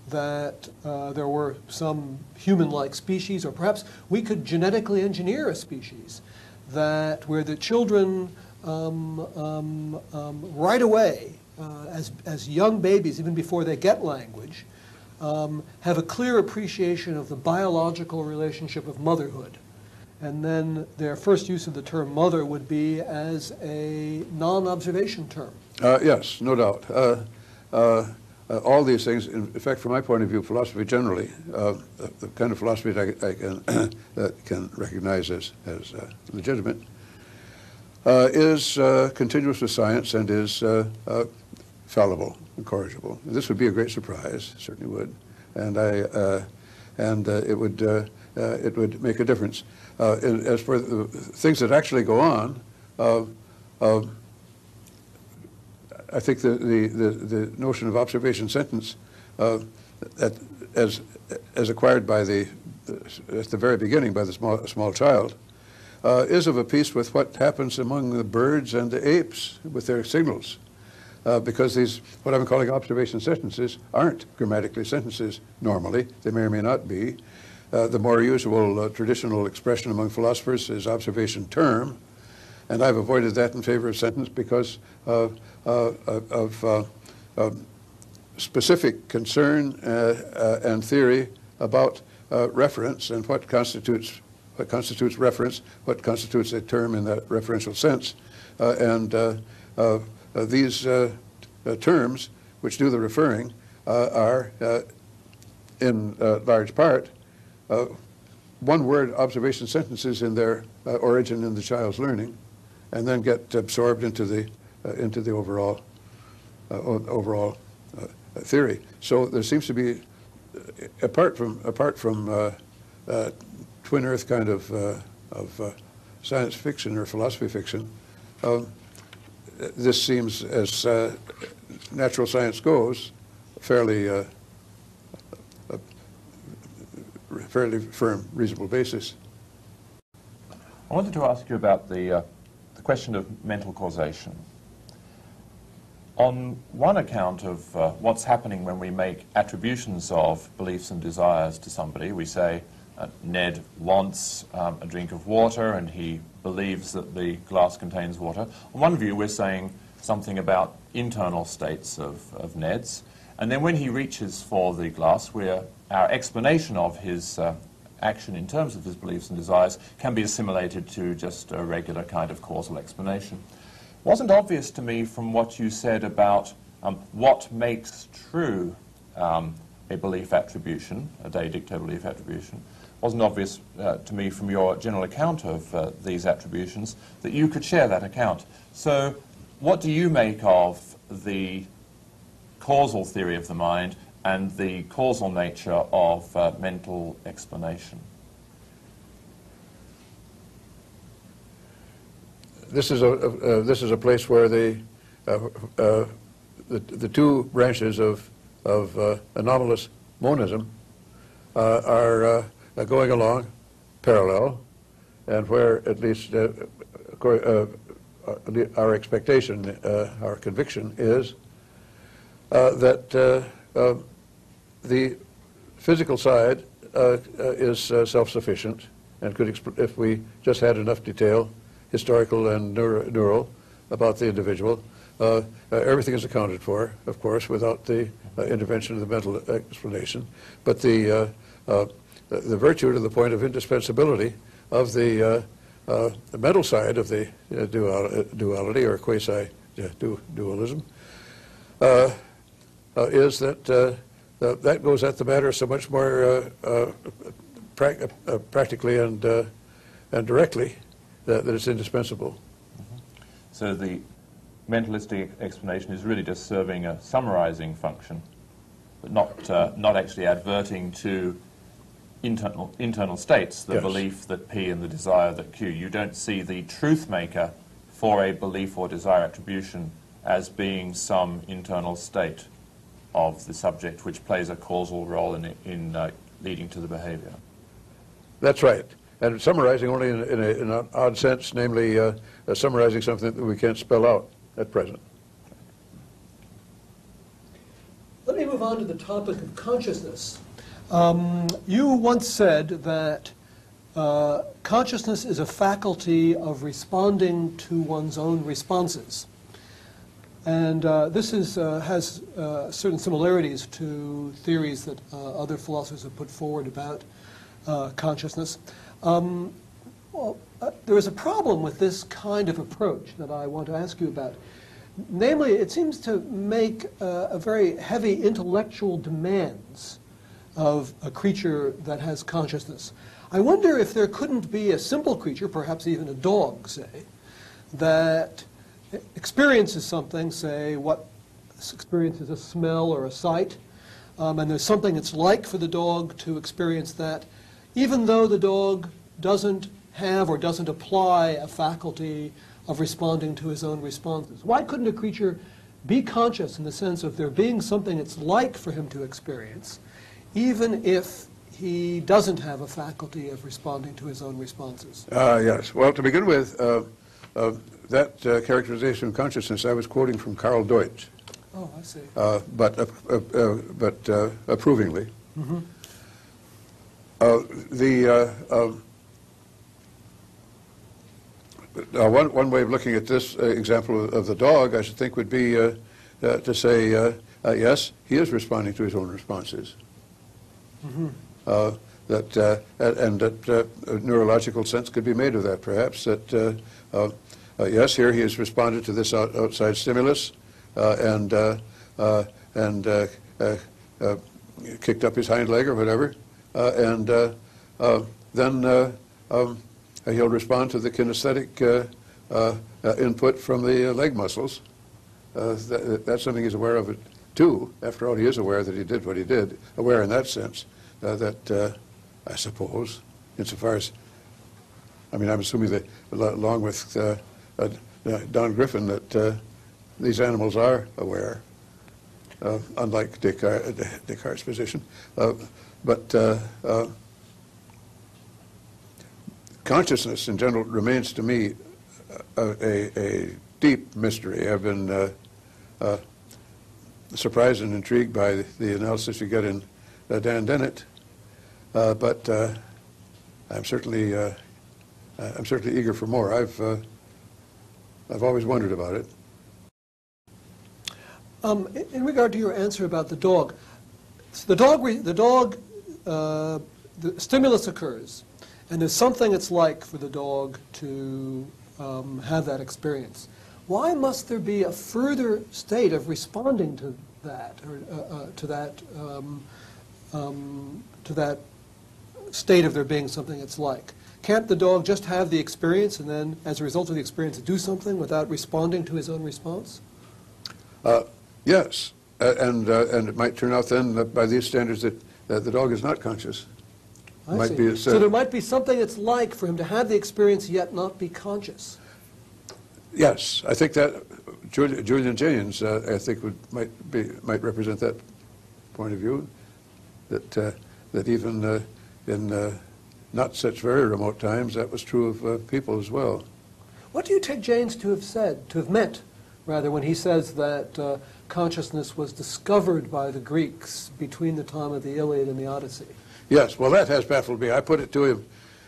that there were some human-like species, or perhaps we could genetically engineer a species where the children right away, as young babies, even before they get language, have a clear appreciation of the biological relationship of motherhood. And then their first use of the term mother would be as a non-observation term. Yes, no doubt. All these things, in fact, from my point of view, philosophy generally, the kind of philosophy that I can recognize as legitimate, is continuous with science and is fallible, incorrigible. This would be a great surprise, certainly would, and it would make a difference. As for the things that actually go on, I think the notion of observation sentence, as acquired by at the very beginning by the small child, is of a piece with what happens among the birds and the apes with their signals. Because these, what I'm calling observation sentences, aren't grammatically sentences normally. They may or may not be. The more usual traditional expression among philosophers is observation term, and I've avoided that in favor of sentence because of specific concern and theory about reference and what constitutes reference, what constitutes a term in that referential sense, these terms, which do the referring, are in large part one-word observation sentences in their origin in the child's learning, and then get absorbed into the overall theory. So there seems to be, apart from twin Earth kind of science fiction or philosophy fiction, this seems, as natural science goes, fairly firm, reasonable basis. I wanted to ask you about the question of mental causation. On one account of what's happening when we make attributions of beliefs and desires to somebody, we say, Ned wants a drink of water and he believes that the glass contains water. On one view, we're saying something about internal states of Ned's, and then when he reaches for the glass, our explanation of his action in terms of his beliefs and desires can be assimilated to just a regular kind of causal explanation. It wasn't obvious to me from what you said about what makes true a belief attribution, a de dicto belief attribution. It wasn't obvious to me from your general account of these attributions that you could share that account. So what do you make of the causal theory of the mind and the causal nature of mental explanation? This is a place where the two branches of anomalous monism are going along parallel, and where at least our expectation, our conviction is that the physical side is self-sufficient and could, if we just had enough detail, historical and neural, about the individual. Everything is accounted for, of course, without the intervention of the mental explanation. But the virtue to the point of indispensability of the mental side of the duality or quasi-dualism is that that goes at the matter so much more practically and directly that it's indispensable. So the mentalistic explanation is really just serving a summarizing function, but not actually adverting to internal states, the Yes. belief that P and the desire that Q. You don't see the truth maker for a belief or desire attribution as being some internal state of the subject which plays a causal role in leading to the behavior. That's right. And summarizing only in an odd sense, namely summarizing something that we can't spell out at present. Let me move on to the topic of consciousness. You once said that consciousness is a faculty of responding to one's own responses. And this has certain similarities to theories that other philosophers have put forward about consciousness. There is a problem with this kind of approach that I want to ask you about. Namely, it seems to make a very heavy intellectual demands of a creature that has consciousness. I wonder if there couldn't be a simple creature, perhaps even a dog, say, that experiences something, say, what experiences a smell or a sight, and there's something it's like for the dog to experience that, even though the dog doesn't have or doesn't apply a faculty of responding to his own responses. Why couldn't a creature be conscious in the sense of there being something it's like for him to experience, even if he doesn't have a faculty of responding to his own responses? Yes. Well, to begin with, that characterization of consciousness I was quoting from Karl Deutsch. Oh, I see. But approvingly. Mm-hmm. One way of looking at this example of the dog, I should think, would be to say, yes, he is responding to his own responses. Mm-hmm. And that a neurological sense could be made of that, perhaps, that yes, here he has responded to this outside stimulus and kicked up his hind leg or whatever, and then he'll respond to the kinesthetic input from the leg muscles. That's something he's aware of it too. After all, he is aware that he did what he did, aware in that sense that, I suppose, insofar as, I mean, I'm assuming that along with Don Griffin that these animals are aware, unlike Descartes' position. But consciousness in general remains to me a deep mystery. I've been surprised and intrigued by the analysis you get in Dan Dennett, but I'm certainly eager for more. I've always wondered about it. In regard to your answer about the dog, the stimulus occurs, and there's something it's like for the dog to have that experience. Why must there be a further state of responding to that, or to that state of there being something it's like? Can't the dog just have the experience and then, as a result of the experience, do something without responding to his own response? Yes, and it might turn out then that by these standards that the dog is not conscious. I see. So there might be something it's like for him to have the experience yet not be conscious. Yes, I think that Julian Jaynes, I think might represent that point of view. That even in not such very remote times, that was true of people as well. What do you take Jaynes to have meant, rather, when he says that consciousness was discovered by the Greeks between the time of the Iliad and the Odyssey? Yes, well, that has baffled me. I put it to him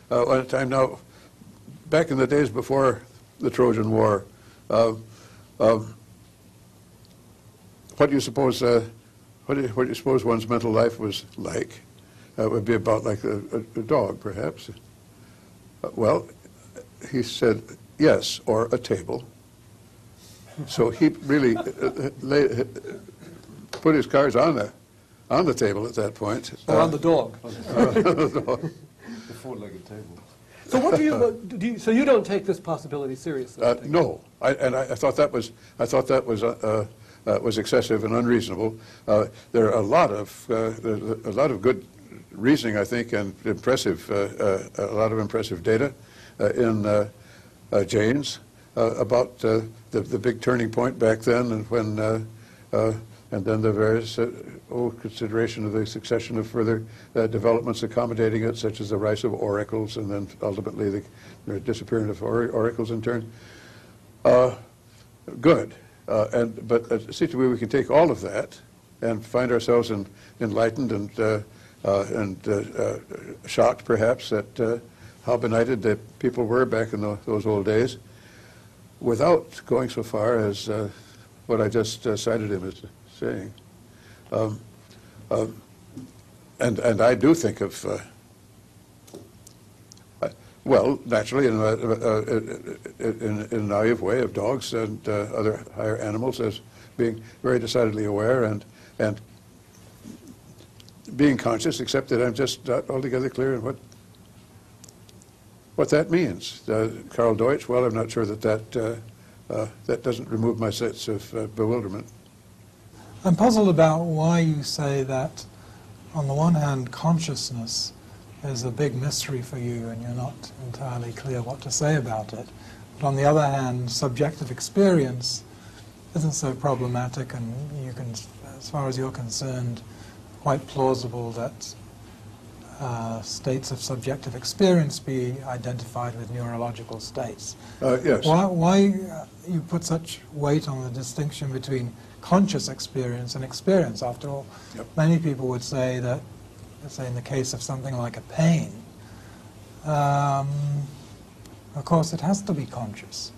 one time now, back in the days before the Trojan War. What do you suppose? What do you suppose one's mental life was like? It would be about like a dog, perhaps. Well, he said yes, or a table. So he really put his cards on the table at that point. Or on the dog. The four-legged table. So what do you? So you don't take this possibility seriously? No, I thought that was excessive and unreasonable. There are a lot of good reasoning, I think, and a lot of impressive data in Jaynes about the big turning point back then, and when and then the various consideration of the succession of further developments accommodating it, such as the rise of oracles, and then ultimately the disappearance of oracles in turn. Good, but it seems to me we can take all of that and find ourselves enlightened and shocked, perhaps, at how benighted the people were back in those old days, without going so far as what I just cited him as saying. And I do think of, well, naturally, in a naive way, of dogs and other higher animals as being very decidedly aware and being conscious, except that I'm just not altogether clear in what that means. Carl Deutsch, well, I'm not sure that doesn't remove my sense of bewilderment. I'm puzzled about why you say that, on the one hand, consciousness is a big mystery for you and you're not entirely clear what to say about it. But on the other hand, subjective experience isn't so problematic, and you can, as far as you're concerned, quite plausible that states of subjective experience be identified with neurological states. Yes. Why you put such weight on the distinction between conscious experience and experience? After all, yep. Many people would say that, let's say in the case of something like a pain, of course it has to be conscious.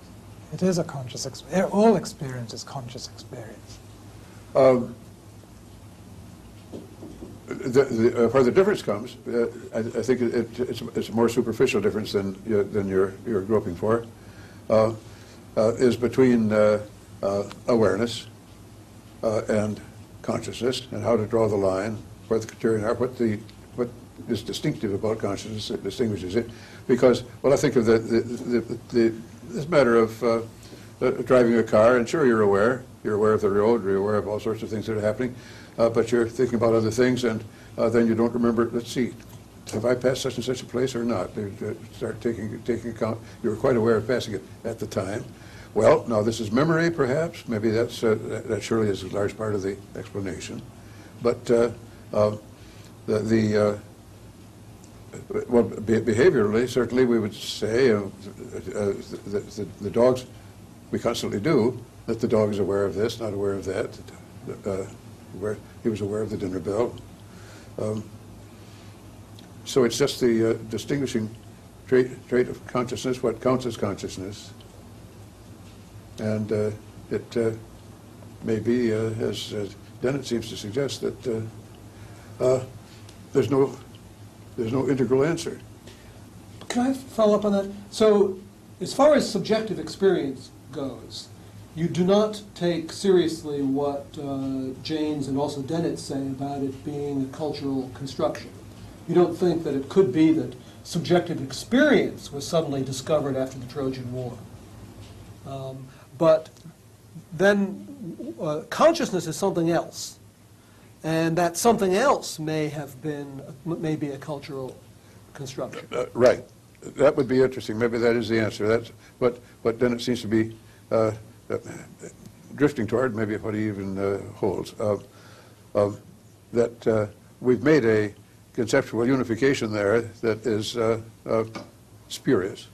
It is a conscious experience. All experience is conscious experience. Where the difference comes, I think it's a more superficial difference than you're groping for, is between awareness and consciousness, and how to draw the line, where the criterion are, what is distinctive about consciousness that distinguishes it. Because, well, I think of this matter of driving a car, and sure, you're aware of the road, you're aware of all sorts of things that are happening, but you're thinking about other things, and then you don't remember, let's see, have I passed such and such a place or not? Start taking account. You were quite aware of passing it at the time. Well, now this is memory, perhaps. Maybe that surely is a large part of the explanation. But behaviorally, certainly we would say the dogs, we constantly do, that the dog is aware of this, not aware of that. He was aware of the dinner bell. So it's just the distinguishing trait of consciousness, what counts as consciousness. And it may be, as Dennett seems to suggest, that there's no integral answer. Can I follow up on that? So, as far as subjective experience goes, you do not take seriously what Jaynes and also Dennett say about it being a cultural construction. You don't think that it could be that subjective experience was suddenly discovered after the Trojan War. But then consciousness is something else. And that something else may be a cultural construction. Right. That would be interesting. Maybe that is the answer. But then it seems to be drifting toward maybe what he even holds, that we've made a conceptual unification there that is spurious.